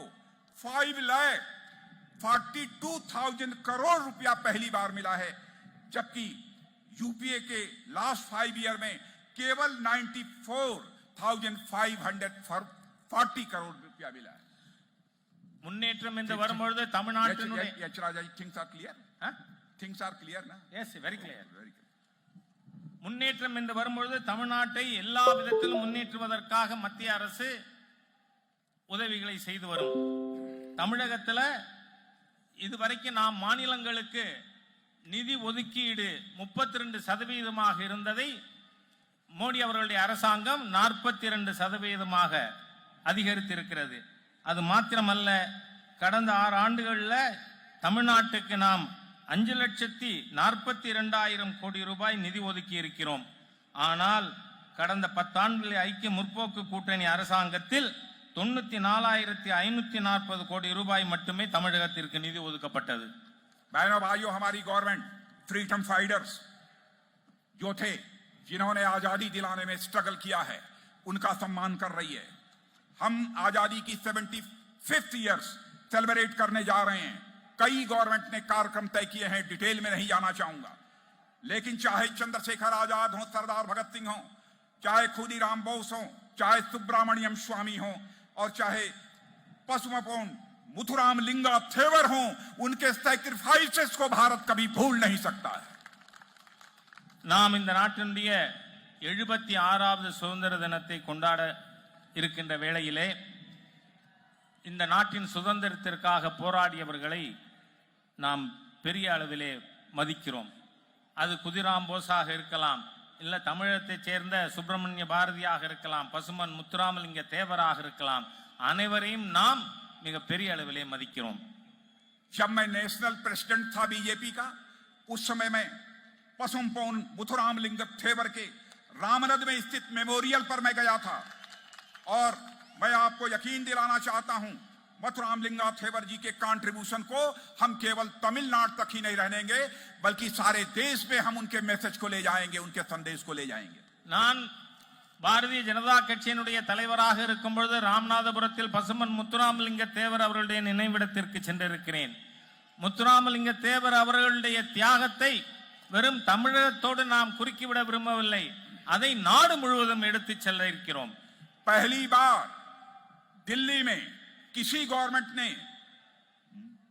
5,42,000 करोड़ रुपया पहली बार मिला है, जबकि यूपीए के लास्ट 5 ईयर में केवल 94,540 करोड़ रुपया मिला है। முன்னேற்றம் என்று வரும்பொழுது தமிழ்நாட்டினுடைய things are clear, things are clear ना? Yes very clear. Very clear. முன்னேற்றம் என்று வரும்பொழுது தமிழ்நாட்டை எல்லா விதத்திலும் முன்னேற்றுவதற்காக மத்திய அரசு உதவிகளை செய்து வரும். தமிழகத்தில் இதுவரைக்கும் நாம் மாநிலங்களுக்கு நிதி ஒதுக்கீடு 32% இருந்ததை மோடி அவர்களுடைய அரசாங்கம் 42% அதிகரித்திருக்கிறது. அது மாத்திரமல்ல, கடந்த 6 ஆண்டுகளில் தமிழ்நாட்டுக்கு நாம் 5,42,000 கோடி ரூபாய் நிதி ஒதுக்கி இருக்கிறோம். ஆனால் கடந்த 10 ஆண்டுகளில் ஐக்கிய முற்போக்கு கூட்டணி அரசாங்கத்தில் 94,540 கோடி ரூபாய் மட்டுமே தமிழகத்திற்கு நிதி ஒதுக்கப்பட்டது. बहनों भाइयों, हमारी गवर्नमेंट फ्रीडम फाइटर्स जो थे, जिन्होंने आजादी दिलाने में स्ट्रगल किया है, उनका सम्मान कर रही है। हम आजादी की 75th ईयर्स सेलिब्रेट करने जा रहे हैं। कई गवर्नमेंट ने कार्यक्रम तय किए हैं, डिटेल में नहीं जाना चाहूंगा, लेकिन चाहे चंद्रशेखर आजाद हो, सरदार भगत सिंह हो, चाहे खुदीराम बोस हो, चाहे सुब्रमण्यम स्वामी हो, और चाहे पसुमपोन मुथुराम लिंगा थेवर हो, उनके सैक्रिफाइसेस को भारत कभी भूल नहीं सकता है। நாம் இந்த நாட்டினுடைய 76வது சுதந்திர தினத்தை கொண்டாட இருக்கின்ற வேளையிலே இந்த நாட்டின் சுதந்திரத்திற்காக போராடியவர்களை நாம் பெரிய அளவிலே மதிக்கிறோம். அது குதிராம் போஸாக இருக்கலாம், இல்ல தமிழகத்தைச் சேர்ந்த சுப்பிரமணிய பாரதியாக இருக்கலாம், பசுமன் முத்துராமலிங்க தேவராக இருக்கலாம். அனைவரையும் நாம் மிக பெரிய அளவிலே மதிக்கிறோம். जब मैं नेशनल प्रेसिडेंट था बीजेपी का, उस समय में पसुमपोन मुथुराम लिंग थेवर के रामनद में स्थित मेमोरियल पर मैं गया था, और मैं आपको यकीन दिलाना चाहता हूं, मथुराम लिंगा थेवर जी के कंट्रीब्यूशन को हम केवल तमिलनाडु तक ही नहीं रहनेंगे, बल्कि सारे देश में हम उनके मैसेज को ले जाएंगे, उनके संदेश को ले जाएंगे। நான் பாரதிய ஜனதா கட்சியினுடைய தலைவராக இருக்கும் பொழுது ராமநாதபுரத்தில் பசுமன் முத்துராமலிங்க தேவர் அவர்களுடைய நினைவிடத்திற்கு சென்றிருக்கிறேன். முத்துராமலிங்க தேவர் அவர்களுடைய தியாகத்தை வெறும் தமிழகத்தோடு நாம் குறுக்கிவிட விரும்பவில்லை, அதை நாடு முழுவதும் எடுத்துச் செல்ல இருக்கிறோம். पहली बार दिल्ली में किसी गवर्नमेंट ने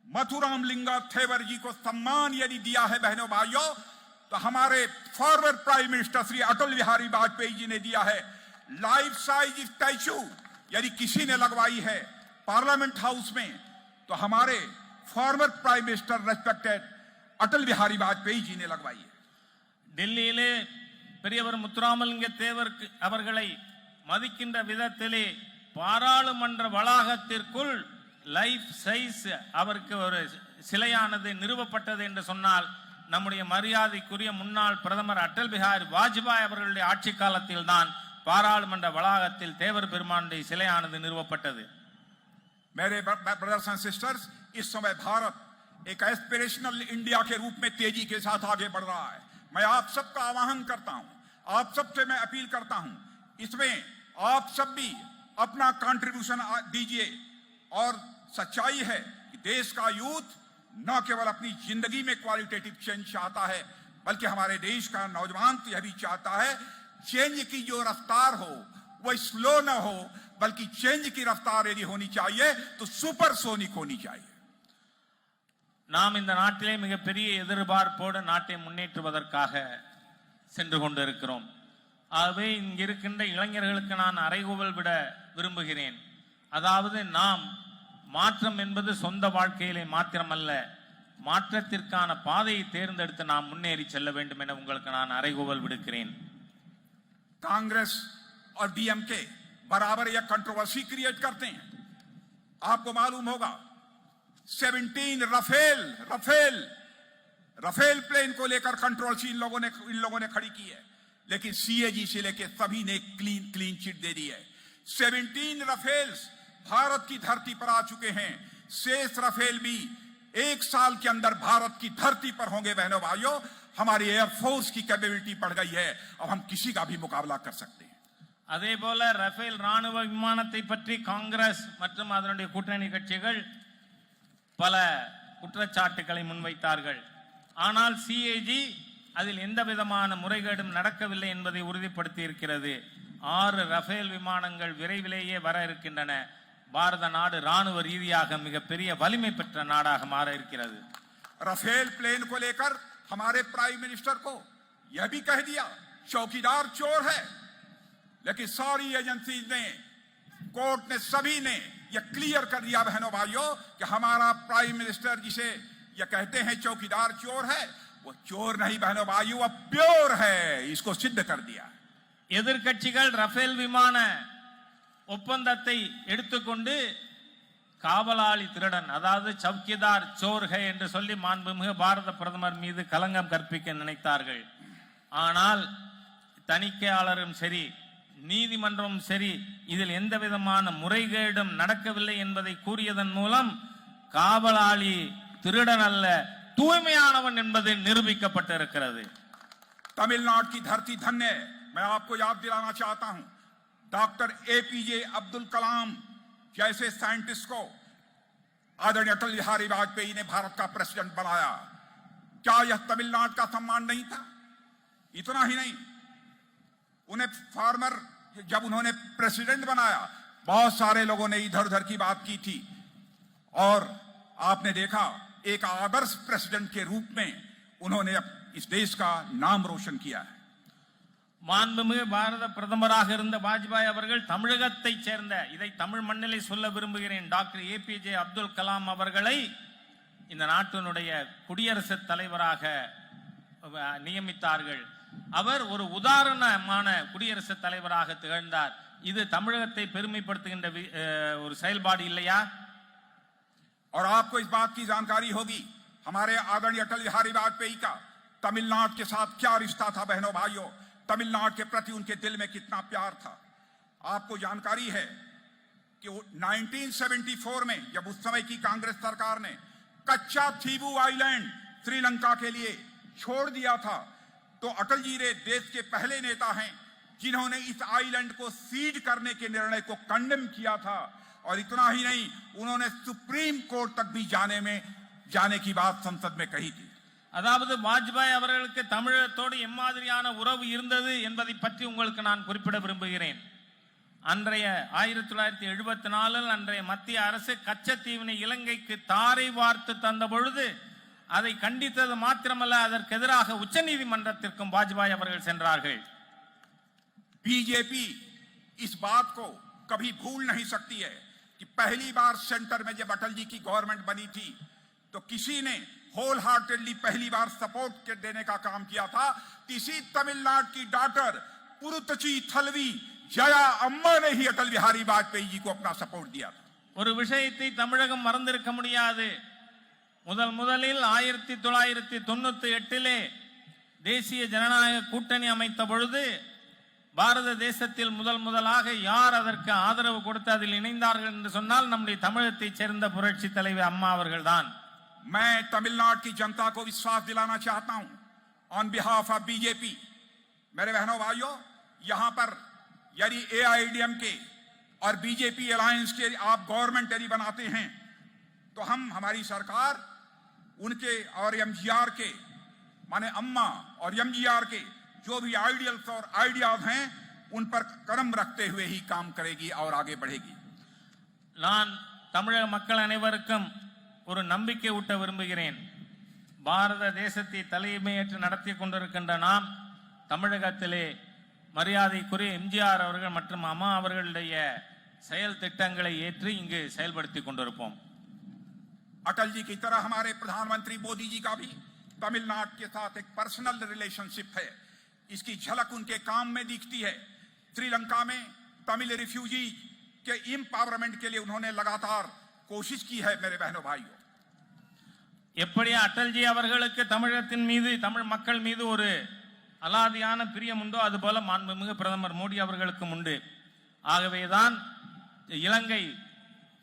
मथुराम लिंगा थेवर जी को सम्मान यदि दिया है बहनों भाइयों, तो हमारे forward prime minister Shri Atal Bihari Vajpayee ji ने दिया है। लाइफ साइज स्टैचू यदि किसी ने लगवाई है पार्लियामेंट हाउस में, तो हमारे forward prime minister respected Atal Bihari Vajpayee ji ने लगवाई है। டெல்லியிலே பெரியவர் முத்துராமலிங்க தேவர் அவர்களை மதிக்கின்ற விதத்திலே பாராளுமன்ற வளாகத்திற்குள் லைஃப் சைஸ் அவருக்கு ஒரு சிலையானது நிறுவப்பட்டது என்று சொன்னால், நம்முடைய மரியாதைக்குரிய முன்னாள் பிரதமர் அடல் பிஹாரி வாஜ்பாய் அவர்களுடைய ஆட்சி காலத்தில் தான் பாராளுமன்ற வளாகத்தில் தேவர் பெருமானுடைய சிலையானது நிறுவப்பட்டது. मेरे ब्रदर्स एंड सिस्टर्स, इस समय भारत एक एस्पिरेशनल इंडिया के रूप में तेजी के साथ आगे बढ़ रहा है। मैं आप सबका आह्वान करता हूं, आप सबसे मैं अपील करता हूं, इसमें आप सब भी अपना कंट्रीब्यूशन दीजिए। और सच्चाई है कि देश का यूथ न केवल अपनी जिंदगी में क्वालिटेटिव चेंज चाहता है, बल्कि हमारे देश का नौजवान तो यह भी चाहता है चेंज की जो रफ्तार हो वह स्लो न हो, बल्कि चेंज की रफ्तार यदि होनी चाहिए तो सुपरसोनिक होनी चाहिए। நாம் இந்த நாட்டிலே மிகப்பெரிய எதிர்பார்ப்போடு நாட்டை முன்னேற்றுவதற்காக சென்று கொண்டிருக்கிறோம். ஆகவே இங்கிருக்கின்ற இளைஞர்களுக்கு நான் அறைகூவல் விட விரும்புகிறேன். அதாவது நாம் மாற்றம் என்பது சொந்த வாழ்க்கையிலே மாத்திரமல்ல, மாற்றத்திற்கான பாதையை தேர்ந்தெடுத்து நாம் முன்னேறி செல்ல வேண்டும் என உங்களுக்கு நான் அறைகூவல் விடுக்கிறேன். कांग्रेस और डीएमके बराबर यह कंट्रोवर्सी क्रिएट करते हैं। आपको मालूम होगा 17 रफेल प्लेन को लेकर कंट्रोवर्सी इन लोगों ने खड़ी की है, लेकिन सीएजी से लेकर सभी ने क्लीन चिट दे दी है। 17 रफेल्स भारत की धरती पर आ चुके हैं, शेष रफेल भी 1 साल के अंदर भारत की धरती पर होंगे। बहनों भाइयों, हमारी एयरफोर्स की कैपेबिलिटी बढ़ गई है, अब हम किसी का भी मुकाबला कर सकते हैं। அதே போல ரஃபேல் ராணுவ விமானத்தை பற்றி காங்கிரஸ் மற்றும் அதனுடைய கூட்டணி கட்சிகள் பல குற்றச்சாட்டுகளை முன்வைத்தார்கள். ஆனால் சிஏஜி அதில் எந்த விதமான முறைகேடும் நடக்கவில்லை என்பதை உறுதிப்படுத்தி இருக்கிறது. 6 ரஃபேல் விமானங்கள் விரைவிலேயே வர இருக்கின்றன. பாரத நாடு ராணுவ ரீதியாக மிகப்பெரிய வலிமை பெற்ற நாடாக மாற இருக்கிறது. राफेल प्लेन को लेकर हमारे प्राइम मिनिस्टर को यह भी कह दिया चौकीदार चोर है, लेकिन सारी एजेंसीज ने, कोर्ट ने, सभी ने यह क्लियर कर दिया बहनों भाइयों कि हमारा प्राइम मिनिस्टर जिसे यह कहते हैं चौकीदार चोर है, वो चोर नहीं बहनों भाइयों, वह प्योर है। इसको सिद्ध कर दिया। எதிர்க்கட்சிகள் ரஃபேல் விமான ஒப்பந்தத்தை எடுத்துக்கொண்டு காவலாளி திருடன், அதாவது சவுக்கிதார் சோர்கை என்று சொல்லி மாண்புமிகு பாரத பிரதமர் மீது களங்கம் கற்பிக்க நினைத்தார்கள். ஆனால் தணிக்கையாளரும் சரி, நீதிமன்றமும் சரி, இதில் எந்த விதமான முறைகேடும் நடக்கவில்லை என்பதை கூறியதன் மூலம் காவலாளி திருடன் அல்ல, தூய்மையானவன் என்பது நிரூபிக்கப்பட்டிருக்கிறது. तमिलनाडु की धरती धन्य है। मैं आपको याद दिलाना चाहता हूं, डॉक्टर एपीजे अब्दुल कलाम जैसे साइंटिस्ट को आदरणीय अटल बिहारी वाजपेयी ने भारत का प्रेसिडेंट बनाया। क्या यह तमिलनाडु का सम्मान नहीं था? इतना ही नहीं, उन्हें फार्मर जब उन्होंने प्रेसिडेंट बनाया, बहुत सारे लोगों ने इधर उधर की बात की थी, और आपने देखा एक आदर्श प्रेसिडेंट के रूप में उन्होंने इस देश का नाम रोशन किया है। மாண்புமிகு பாரத பிரதமராக இருந்த வாஜ்பாய் அவர்கள் தமிழகத்தை சேர்ந்த, இதை தமிழ் மண்ணிலே சொல்ல விரும்புகிறேன், டாக்டர் ஏபிஜே அப்துல் கலாம் அவர்களை இந்த நாட்டினுடைய குடியரசுத் தலைவராக நியமித்தார்கள். அவர் ஒரு உதாரணமான குடியரசுத் தலைவராக திகழ்ந்தார். இது தமிழகத்தை பெருமைப்படுத்துகின்ற ஒரு செயல்பாடு இல்லையா? और आपको इस बात की जानकारी होगी, हमारे आदरणीय अटल बिहारी वाजपेयी का तमिलनाडु के साथ क्या रिश्ता था बहनों भाइयों, तमिलनाडु के प्रति उनके दिल में कितना प्यार था। आपको जानकारी है कि 1974 में जब उस समय की कांग्रेस सरकार ने कच्चा थीबू आइलैंड श्रीलंका के लिए छोड़ दिया था, तो अटल जी रे देश के पहले नेता हैं जिन्होंने इस आइलैंड को सीज करने के निर्णय को कंडेम किया था। और इतना ही नहीं, उन्होंने सुप्रीम कोर्ट तक भी जाने की बात संसद में कही थी। அதாவது வாஜ்பாய் அவர்களுக்கு தமிழகத்தோடு எம்மாதிரியான உறவு இருந்தது என்பதை பற்றி உங்களுக்கு நான் குறிப்பிட விரும்புகிறேன். அன்றைய 1974 அன்றைய மத்திய அரசு கச்சத்தீவினை இலங்கைக்கு தாரை வார்த்து தந்த பொழுது அதை கண்டித்தது மாத்திரமல்ல, அதற்கு எதிராக உச்சநீதிமன்றத்திற்கும் வாஜ்பாய் அவர்கள் சென்றார்கள். बीजेपी इस बात को कभी भूल नहीं सकती है कि पहली बार सेंटर में जब अटल जी की गवर्नमेंट बनी थी तो किसी ने होल हार्टेडली पहली बार सपोर्ट देने का काम किया था। इसी तमिलनाडु की डॉक्टर पुरुतची थलवी जया अम्मा ने ही अटल बिहारी वाजपेयी जी को अपना सपोर्ट दिया था। ஒரு விஷயத்தை தமிழகம் மறந்திருக்க முடியாது. முதலில் 1998 தேசிய ஜனநாயக கூட்டணி அமைத்த பொழுது பாரத தேசத்தில் முதலாக யார் அதற்கு ஆதரவு கொடுத்து அதில் இணைந்தார்கள் என்று சொன்னால் நம்முடைய தமிழகத்தை சேர்ந்த புரட்சி தலைவி அம்மா அவர்கள்தான். मैं तमिलनाडु की जनता को विश्वास दिलाना चाहता हूं ऑन बिहाफ ऑफ बीजेपी। मेरे बहनों भाइयों, यहां पर यदि एआईएडीएमके और बीजेपी अलायंस के आप गवर्नमेंट यदि बनाते हैं तो हमारी सरकार उनके और एमजीआर के माने अम्मा और एमजीआर के जो भी आइडियल्स और आइडियाज हैं उन पर कदम रखते हुए ही काम करेगी और आगे बढ़ेगी। நான் தமிழக மக்கள் அனைவருக்கும் ஒரு நம்பிக்கை ஊட்ட விரும்புகிறேன். பாரத தேசத்தை தலைமையேற்று நடத்தி கொண்டிருக்கின்ற நாம் தமிழகத்திலே மரியாதைக்குரிய எம்ஜிஆர் அவர்கள் மற்றும் அம்மா அவர்களுடைய செயல் திட்டங்களை ஏற்று இங்கு செயல்படுத்தி கொண்டிருப்போம். अटल जी की तरह हमारे प्रधानमंत्री मोदी जी का भी तमिलनाडु के साथ एक पर्सनल रिलेशनशिप है। इसकी झलक उनके काम में दिखती है। श्रीलंका में तमिल रिफ्यूजी के एम्पावरमेंट के लिए उन्होंने लगातार कोशिश की है। मेरे बहनों भाइयों, எப்படி அட்டல்ஜி அவர்களுக்கு தமிழகத்தின் மீது தமிழ் மக்கள் மீது ஒரு அலாதியான பிரியம் உண்டோ அதுபோல மாண்புமிகு பிரதமர் மோடி அவர்களுக்கும் உண்டு. ஆகவேதான் இலங்கை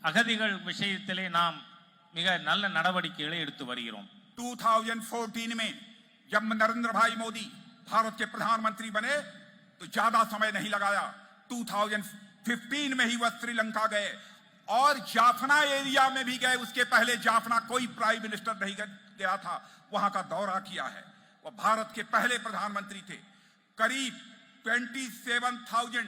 அகதிகள் விஷயத்திலே நாம் மிக நல்ல நடவடிக்கைகளை எடுத்து வருகிறோம். 2014 में जब नरेंद्र भाई मोदी भारत के प्रधानमंत्री बने तो ज्यादा समय नहीं लगाया, 2015 में ही वह श्रीलंका गए और जाफना एरिया में भी गए। उसके पहले जाफना कोई प्राइम मिनिस्टर नहीं गया था, वहां का दौरा किया है। वो भारत के पहले प्रधानमंत्री थे। करीब 27,000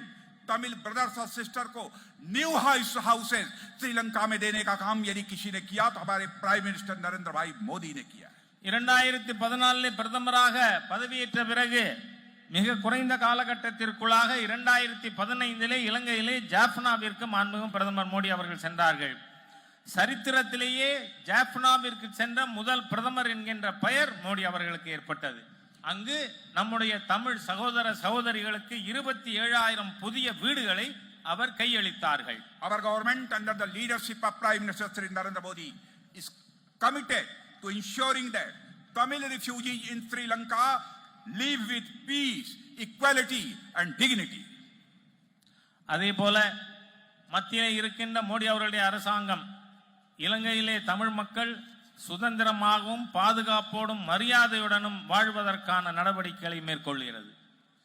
तमिल ब्रदर्स और सिस्टर को न्यू हाउसेस श्रीलंका में देने का काम यदि किसी ने किया तो हमारे प्राइम मिनिस्टर नरेंद्र भाई मोदी ने किया है। 2014 பிரதமராக பதவியேற்ற பிறகு மிக குறைந்த காலகட்டத்திற்குள்ளாக 2015 இலங்கையிலே ஜாஃப்னாவிற்கு மாண்புமிகு பிரதமர் மோடி அவர்கள் சென்றார்கள். சரித்திரத்திலேயே ஜாஃப்னாவிற்கு சென்ற முதல் பிரதமர் என்கின்ற பெயர் மோடி அவர்களுக்கு ஏற்பட்டது. அங்கு நம்முடைய தமிழ் சகோதர சகோதரிகளுக்கு 27,000 புதிய வீடுகளை அவர் கையளித்தார்கள். Our government under the leadership of Prime Minister Shri Narendra Modi is committed to ensuring that Tamil refugees in Sri Lanka live with peace, equality and dignity. அதே போல மத்தியில் இருக்கின்ற மோடி அவர்களுடைய அரசாங்கம் இலங்கையிலே தமிழ் மக்கள் சுதந்திரமாகவும் பாதுகாப்போடும் மரியாதையுடனும் வாழ்வதற்கான நடவடிக்கைகளை மேற்கொள்கிறது.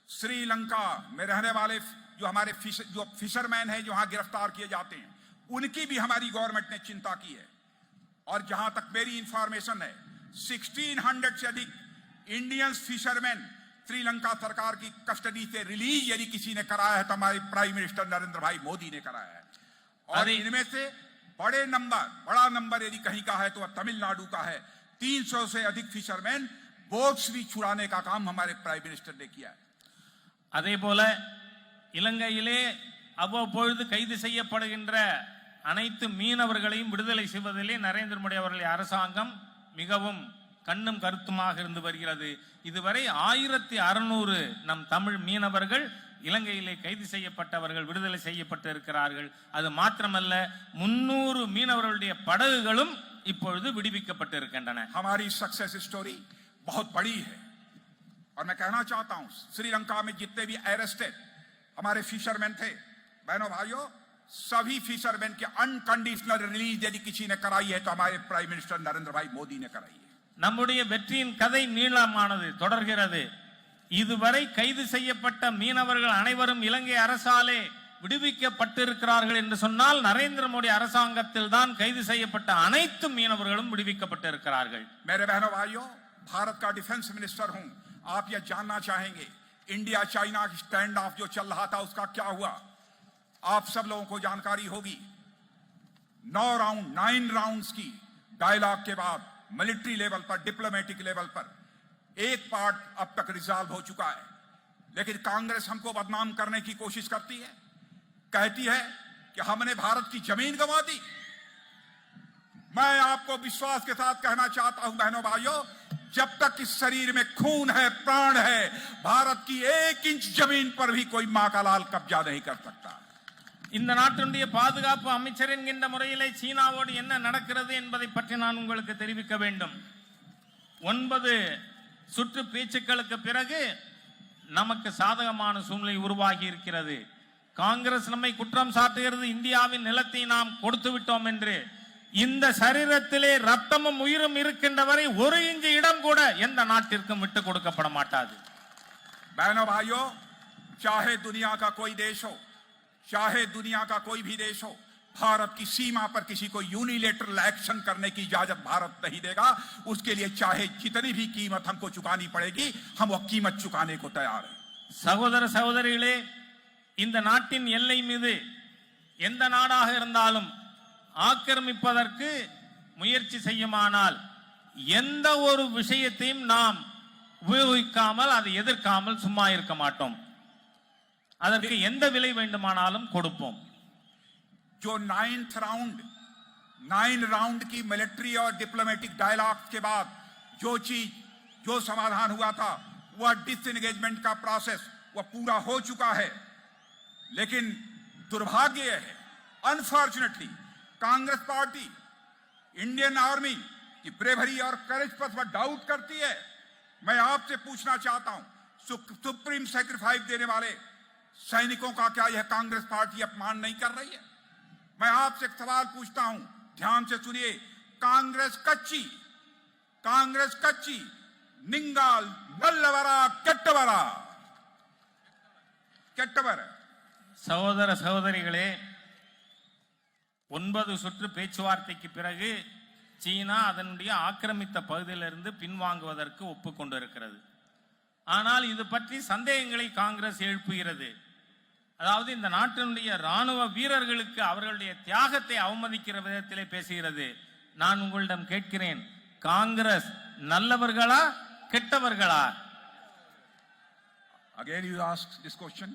श्रीलंका में रहने वाले जो हमारे फिशरमैन हैं जो वहां गिरफ्तार किए जाते हैं, उनकी भी हमारी गवर्नमेंट ने चिंता की है। और जहां तक मेरी इंफॉर्मेशन है 1600 से अधिक इंडियन फिशरमैन श्रीलंका सरकार की कस्टडी से रिलीज यदि किसी ने कराया है तो हमारे प्राइम मिनिस्टर नरेंद्र भाई मोदी ने कराया है। और इनमें से बड़ा नंबर यदि कहीं का है तो वह तमिलनाडु का है। 300 से अधिक फिशरमैन बोट्स भी छुड़ाने का काम हमारे प्राइम मिनिस्टर ने किया है। அதே போல இலங்கையிலே அவ்வப்பொழுது கைது செய்யப்படுகின்ற அனைத்து மீனவர்களையும் விடுதலை செய்வதிலே நரேந்திர மோடி அவர்களுடைய அரசாங்கம் மிகவும் கண்ணும் கருத்துமாக இருந்து வருகிறது. இதுவரை 1600 நம் தமிழ் மீனவர்கள் இலங்கையிலே கைது செய்யப்பட்டவர்கள் விடுதலை செய்யப்பட்டு இருக்கிறார்கள். அது மாத்திரமல்ல 300 மீனவர்களுடைய படகுகளும் இப்பொழுது விடுவிக்கப்பட்டு இருக்கின்றன. हमारी सक्सेस स्टोरी बहुत बड़ी है और मैं कहना चाहता हूं श्रीलंका में जितने भी अरेस्टेड हमारे फिशरमैन थे, बहनों भाइयों, सभी फिशरमैन के अनकंडीशनल रिलीज यदि किसी ने कराई है तो हमारे प्राइम मिनिस्टर नरेंद्र भाई मोदी ने कराई है. நம்முடைய வெற்றியின் கதை நீளமானது தொடர்கிறது. இதுவரை கைது செய்யப்பட்ட மீனவர்கள் அனைவரும் இலங்கை அரசாலே விடுவிக்கப்பட்டிருக்கிறார்கள் என்று சொன்னால் நரேந்திர மோடி அரசாங்கத்தில் தான் கைது செய்யப்பட்ட அனைத்து மீனவர்களும் விடுவிக்கப்பட்டிருக்கிறார்கள். मेरे बहनों भाइयों, भारत का डिफेंस मिनिस्टर हूं, आप यह जानना चाहेंगे इंडिया चाइना स्टैंड ऑफ जो चल रहा था उसका क्या हुआ? आप सब लोगों को जानकारी होगी। 9 राउंड्स की डायलॉग के बाद मिलिट्री लेवल पर, डिप्लोमेटिक लेवल पर एक पार्ट अब तक रिजॉल्व हो चुका है। लेकिन कांग्रेस हमको बदनाम करने की कोशिश करती है, कहती है कि हमने भारत की जमीन गंवा दी। मैं आपको विश्वास के साथ कहना चाहता हूं बहनों भाइयों, जब तक इस शरीर में खून है, प्राण है, भारत की 1 इंच जमीन पर भी कोई मां का लाल कब्जा नहीं कर सकता. இந்த நாட்டினுடைய பாதுகாப்பு அமைச்சர் என்கின்ற முறையிலே சீனாவோடு என்ன நடக்கிறது என்பதை பற்றி நான் உங்களுக்கு தெரிவிக்க வேண்டும். 9 சுற்று பேச்சுக்களுக்கு பிறகு நமக்கு சாதகமான சூழ்நிலை உருவாகி இருக்கிறது. காங்கிரஸ் நம்மை குற்றம் சாட்டுகிறது, இந்தியாவின் நிலத்தை நாம் கொடுத்து விட்டோம் என்று. இந்த சரீரத்திலே ரத்தமும் உயிரும் இருக்கின்ற வரை 1 இன்ச் இடம் கூட எந்த நாட்டிற்கும் விட்டு கொடுக்கப்பட மாட்டாது. बहनों भाइयों, चाहे दुनिया का कोई देश हो, चाहे दुनिया का कोई भी देश हो, भारत की सीमा पर किसी को यूनिलेटरल एक्शन करने की इजाजत भारत नहीं देगा. उसके लिए चाहे जितनी भी कीमत हमको चुकानी पड़ेगी, हम वो कीमत चुकाने को तैयार हैं. சகோதர சகோதரிகளே, இந்த நாட்டின் எல்லை மீது எந்த நாடாக இருந்தாலும் ஆக்கிரமிப்பதற்கு முயற்சி செய்யுமானால் எந்த ஒரு விஷயத்தையும் நாம் உபயோகிக்காமல் அதை எதிர்க்காமல் சும்மா இருக்க மாட்டோம். அதற்கு எந்த விலை வேண்டுமானாலும் கொடுப்போம். जो 9 राउंड की मिलिट्री और डिप्लोमेटिक डायलॉग के बाद जो समाधान हुआ था, वह डिसएंगेजमेंट का प्रोसेस वह पूरा हो चुका है. लेकिन दुर्भाग्य है, unfortunately Congress party Indian army की ब्रेवरी और करेज पर वह डाउट करती है. मैं आपसे पूछना चाहता हूं, सुप्रीम सैक्रिफाइस देने वाले सैनिकों का क्या यह कांग्रेस पार्टी अपमान नहीं कर रही है? मैं आपसे एक सवाल पूछता हूं, ध्यान से सुनिए. कांग्रेस कच्ची निंगाल नल्लवरा केट्टवरा சகோதர சகோதரிகளே, 9 சுற்று பேச்சுவார்த்தைக்கு பிறகு சீனா அதனுடைய ஆக்கிரமித்த பகுதியிலிருந்து பின்வாங்குவதற்கு ஒப்புக்கொண்டிருக்கிறது. ஆனால் இது பற்றி சந்தேகங்களை காங்கிரஸ் எழுப்புகிறது. அதாவது இந்த நாட்டினுடைய ராணுவ வீரர்களுக்கு அவர்களுடைய தியாகத்தை அவமதிக்கிற விதத்திலே பேசுகிறது. நான் உங்களிடம் கேட்கிறேன், Congress நல்லவர்களா கெட்டவர்களா? Again you ask this question.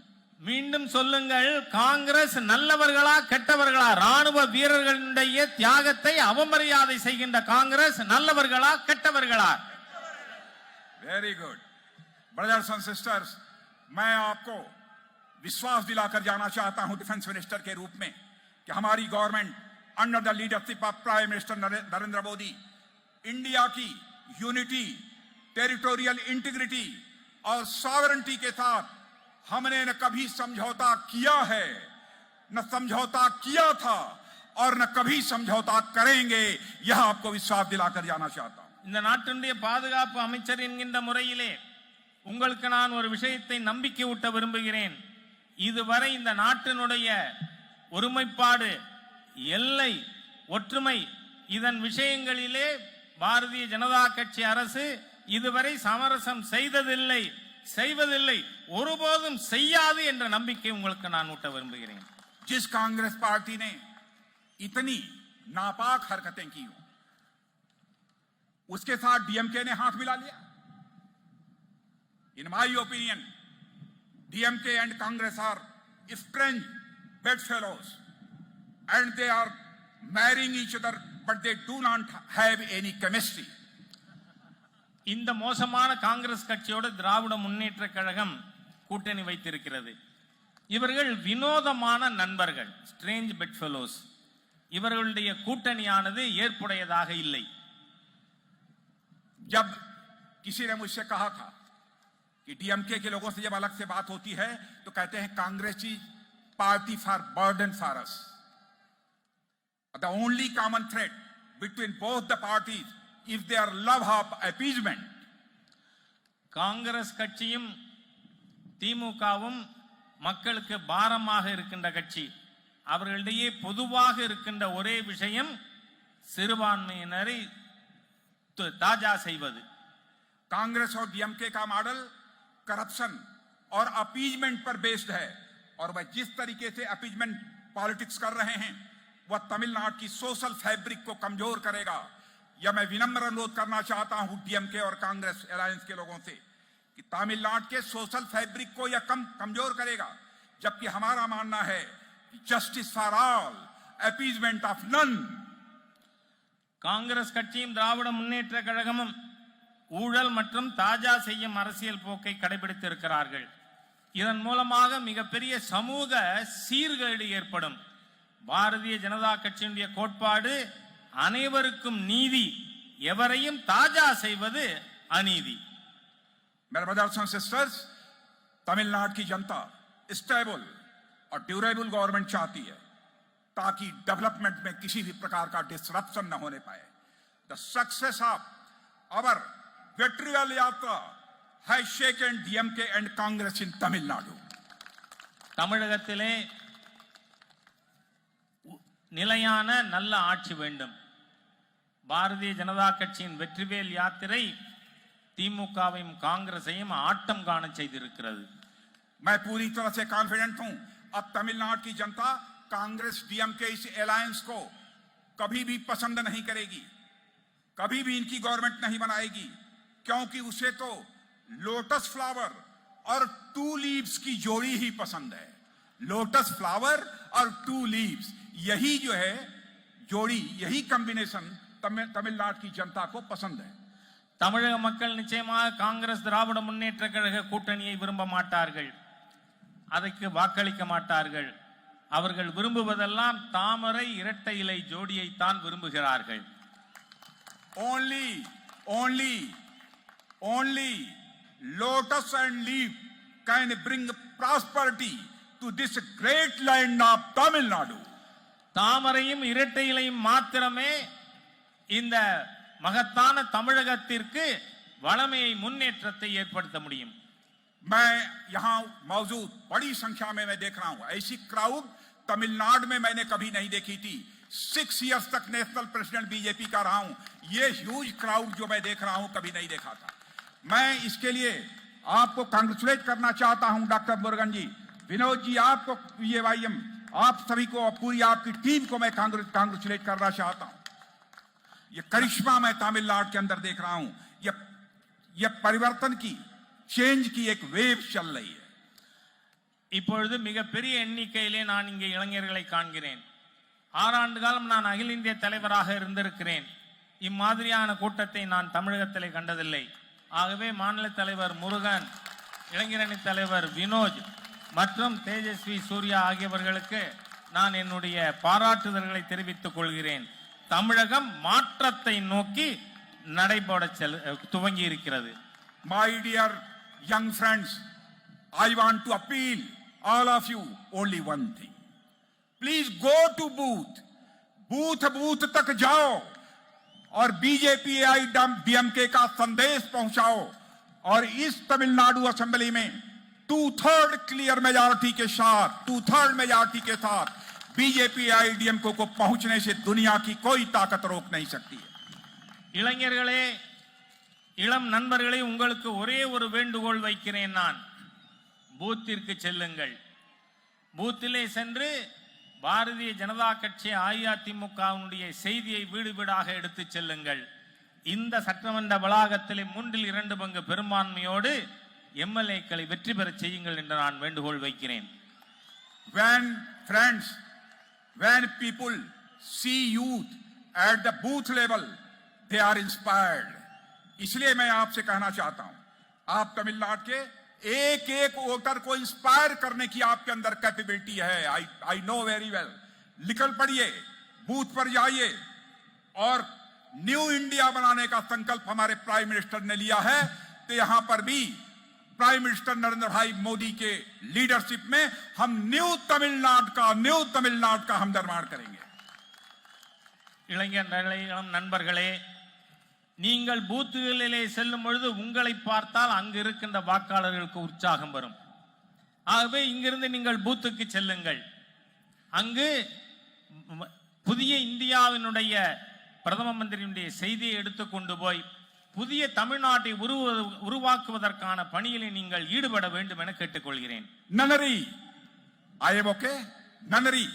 மீண்டும் சொல்லுங்கள், காங்கிரஸ் நல்லவர்களா கெட்டவர்களா? ராணுவ வீரர்களுடைய தியாகத்தை அவமரியாதை செய்கின்ற Congress நல்லவர்களா கெட்டவர்களா? Very good. Brothers and sisters, मैं आपको विश्वास दिलाकर जाना चाहता हूं डिफेंस मिनिस्टर के रूप में कि हमारी government under the leadership of prime minister Narendra Modi India की यूनिटी, टेरिटोरियल इंटीग्रिटी और सॉवरेंटी के साथ हमने न कभी समझौता किया है, न समझौता किया था और न कभी समझौता करेंगे. यह आपको विश्वास दिलाकर जाना चाहता हूं. இந்த நாட்டினுடைய பாதுகாப்பு அமைச்சர் என்கின்ற முறையிலே உங்களுக்கு நான் ஒரு விஷயத்தை நம்பிக்கை ஊட்ட விரும்புகிறேன். இதுவரை இந்த நாட்டினுடைய ஒருமைப்பாடு, எல்லை, ஒற்றுமை இதன் விஷயங்களிலே பாரதிய ஜனதா கட்சி அரசு இதுவரை சமரசம் செய்ததில்லை, செய்வதில்லை, ஒருபோதும் செய்யாது என்ற நம்பிக்கை உங்களுக்கு நான் ஊட்ட விரும்புகிறேன். जिस कांग्रेस पार्टी ने इतनी नापाक हरकतें की हो, उसके साथ डीएमके ने हाथ मिला लिया. In my opinion DMK and Congress are strange bedfellows and they are marrying each other but they do not have any chemistry. இந்த மோசமான காங்கிரஸ் கட்சியோடு திராவிட முன்னேற்ற கழகம் கூட்டணி வைத்திருக்கிறது. இவர்கள் வினோதமான நண்பர்கள், ஸ்ட்ரேஞ்ச் பெட்ஃபெலோஸ். இவர்களுடைய கூட்டணியானது ஏற்புடையதாக இல்லை. जब किसी ने मुझसे कहा था कि डीएमके के लोगों से जब अलग से बात होती है तो कहते हैं कांग्रेस की party for burden for us. The only common thread between both the parties if they are love of appeasement. Congress கட்சியும் திமுகவும் மக்களுக்கு பாரமாக இருக்கின்ற கட்சி. அவர்களிடையே பொதுவாக இருக்கின்ற ஒரே விஷயம் சிறுபான்மையினரை தாஜா செய்வது. कांग्रेस और डीएमके का मॉडल करप्शन और अपीजमेंट पर बेस्ड है और वह जिस तरीके से अपीजमेंट पॉलिटिक्स कर रहे हैं वह तमिलनाडु की सोशल फैब्रिक को कमजोर करेगा. यह मैं विनम्र अनुरोध करना चाहता हूं डीएमके और कांग्रेस अलायंस के लोगों से कि तमिलनाडु के सोशल फैब्रिक को यह कमजोर करेगा. जबकि हमारा मानना है कि justice for all, appeasement of none. Congress கட்சியும் திராவிட முன்னேற்ற கழகமும் ஊழல் மற்றும் தாஜா செய்யும் அரசியல் போக்கை கடைபிடித்து இருக்கிறார்கள். இதன் மூலமாக மிகப்பெரிய சமூக சீர்கேடு ஏற்படும். பாரதிய ஜனதா கட்சியினுடைய கோட்பாடு அனைவருக்கும் நீதி, எவரையும் தாஜா செய்வது அநீதி. मेरे ब्रदर्स एंड सिस्टर्स, तमिलनाडु की जनता स्टेबल और ड्यूरेबल गवर्नमेंट चाहती है ताकि डेवलपमेंट में किसी भी प्रकार का डिसरप्शन न होने पाए. The success of our Vetrivel Yatra has shaken DMK and Congress in Tamil Nadu. தமிழகத்திலே நிலையான நல்ல ஆட்சி வேண்டும். பாரதிய ஜனதா கட்சியின் வெற்றிவேல் யாத்திரை திமுகவையும் காங்கிரஸையும் ஆட்டம் காண செய்திருக்கிறது. मैं पूरी तरह से कॉन्फिडेंट हूं अब तमिलनाडु की जनता कांग्रेस डीएमके इस अलायंस को कभी भी पसंद नहीं करेगी, कभी भी इनकी गवर्नमेंट नहीं बनाएगी, क्योंकि उसे तो लोटस फ्लावर और टू लीव्स की जोड़ी ही पसंद है. लोटस फ्लावर और टू लीव्स, यही जो है जोड़ी, यही कॉम्बिनेशन तमिलनाडु की जनता को पसंद है. தமிழக மக்கள் நிச்சயமாக காங்கிரஸ் திராவிட முன்னேற்ற கழக கூட்டணியை விரும்ப மாட்டார்கள், அதற்கு வாக்களிக்க மாட்டார்கள். அவர்கள் விரும்புவதெல்லாம் தாமரை இரட்டை இலை ஜோடியை தான் விரும்புகிறார்கள். Only lotus and leaf can bring prosperity to this great land of Tamil Nadu. தாமரையும் இரட்டை இலையும் மாத்திரமே இந்த மகத்தான தமிழகத்திற்கு வளமையை முன்னேற்றத்தை ஏற்படுத்த முடியும். मैं यहां मौजूद बड़ी संख्या में मैं देख रहा हूं ऐसी क्राउड तमिलनाडु में मैंने कभी नहीं देखी थी 6 इयर्स तक नेशनल प्रेसिडेंट बीजेपी का रहा हूं। ये ह्यूज क्राउड जो मैं देख रहा हूं कभी नहीं देखा था। मैं इसके लिए आपको कांग्रेचुलेट करना चाहता हूं डॉक्टर मुरुगन जी, विनोद जी, आपको PAIM, आप सभी को और पूरी आपकी टीम को मैं कांग्रेचुलेट करना चाहता हूं। ये करिश्मा मैं तमिलनाडु के अंदर देख रहा हूं। ये परिवर्तन की, चेंज की एक वेव चल रही है। இப்பொழுது மிகப்பெரிய எண்ணிக்கையிலே நான் இங்கே இளைஞர்களை காண்கிறேன். 6 ஆண்டு காலம் நான் அகில இந்திய தலைவராக இருந்திருக்கிறேன். இம்மாதிரியான கூட்டத்தை நான் தமிழகத்திலே கண்டதில்லை. ஆகவே மாநில தலைவர் முருகன், இளைஞரணி தலைவர் வினோஜ் மற்றும் தேஜஸ்வி சூர்யா ஆகியவர்களுக்கு நான் என்னுடைய பாராட்டுதல்களை தெரிவித்துக் கொள்கிறேன். தமிழகம் மாற்றத்தை நோக்கி நடைபோட துவங்கி இருக்கிறது. My dear young friends, I want to appeal all of you only one thing. Please go to booth तक जाओ और बीजेपी DMK का संदेश पहुंचाओ और इस तमिलनाडु असेंबली में 2/3 क्लियर मेजॉरिटी के साथ बीजेपी DMK को पहुंचने से दुनिया की कोई ताकत रोक नहीं सकती है। இளைஞர்களே, இளம் நண்பர்களே, உங்களுக்கு ஒரே ஒரு வேண்டுகோள் வைக்கிறேன். நான் பூத்திற்கு செல்லுங்கள். பூத்திலே சென்று பாரதிய ஜனதா கட்சி அஇஅதிமுகவினுடைய செய்தியை வீடு வீடாக எடுத்து செல்லுங்கள். இந்த சட்டமன்ற வளாகத்திலே 2/3 பங்கு பெரும்பான்மையோடு MLA-க்களை வெற்றி பெற செய்யுங்கள் என்று நான் வேண்டுகோள் வைக்கிறேன். When people see youth at the booth level, they are inspired. इसलिए मैं आपसे कहना चाहता हूं, आप तमिलनाडु के एक वोटर को इंस्पायर करने की आपके अंदर कैपेबिलिटी है। I know very well. निकल पड़िए, बूथ पर जाइए और न्यू इंडिया बनाने का संकल्प हमारे प्राइम मिनिस्टर ने लिया है। तो यहां पर भी प्राइम मिनिस्टर नरेंद्र भाई मोदी के लीडरशिप में हम न्यू तमिलनाडु का हम निर्माण करेंगे। இளைஞர்களே, இளம் நண்பர்களே, நீங்கள் பூத்துகளிலே செல்லும் பொழுது உங்களை பார்த்தால் அங்கு இருக்கின்ற வாக்காளர்களுக்கு உற்சாகம் வரும். ஆகவே இங்கிருந்து நீங்கள் பூத்துக்கு செல்லுங்கள். அங்கு புதிய இந்தியாவினுடைய பிரதம மந்திரியினுடைய செய்தியை எடுத்துக்கொண்டு போய் புதிய தமிழ்நாட்டை உருவாக்குவதற்கான பணியிலே நீங்கள் ஈடுபட வேண்டும் என கேட்டுக்கொள்கிறேன். நன்றி. I am okay. நன்றி.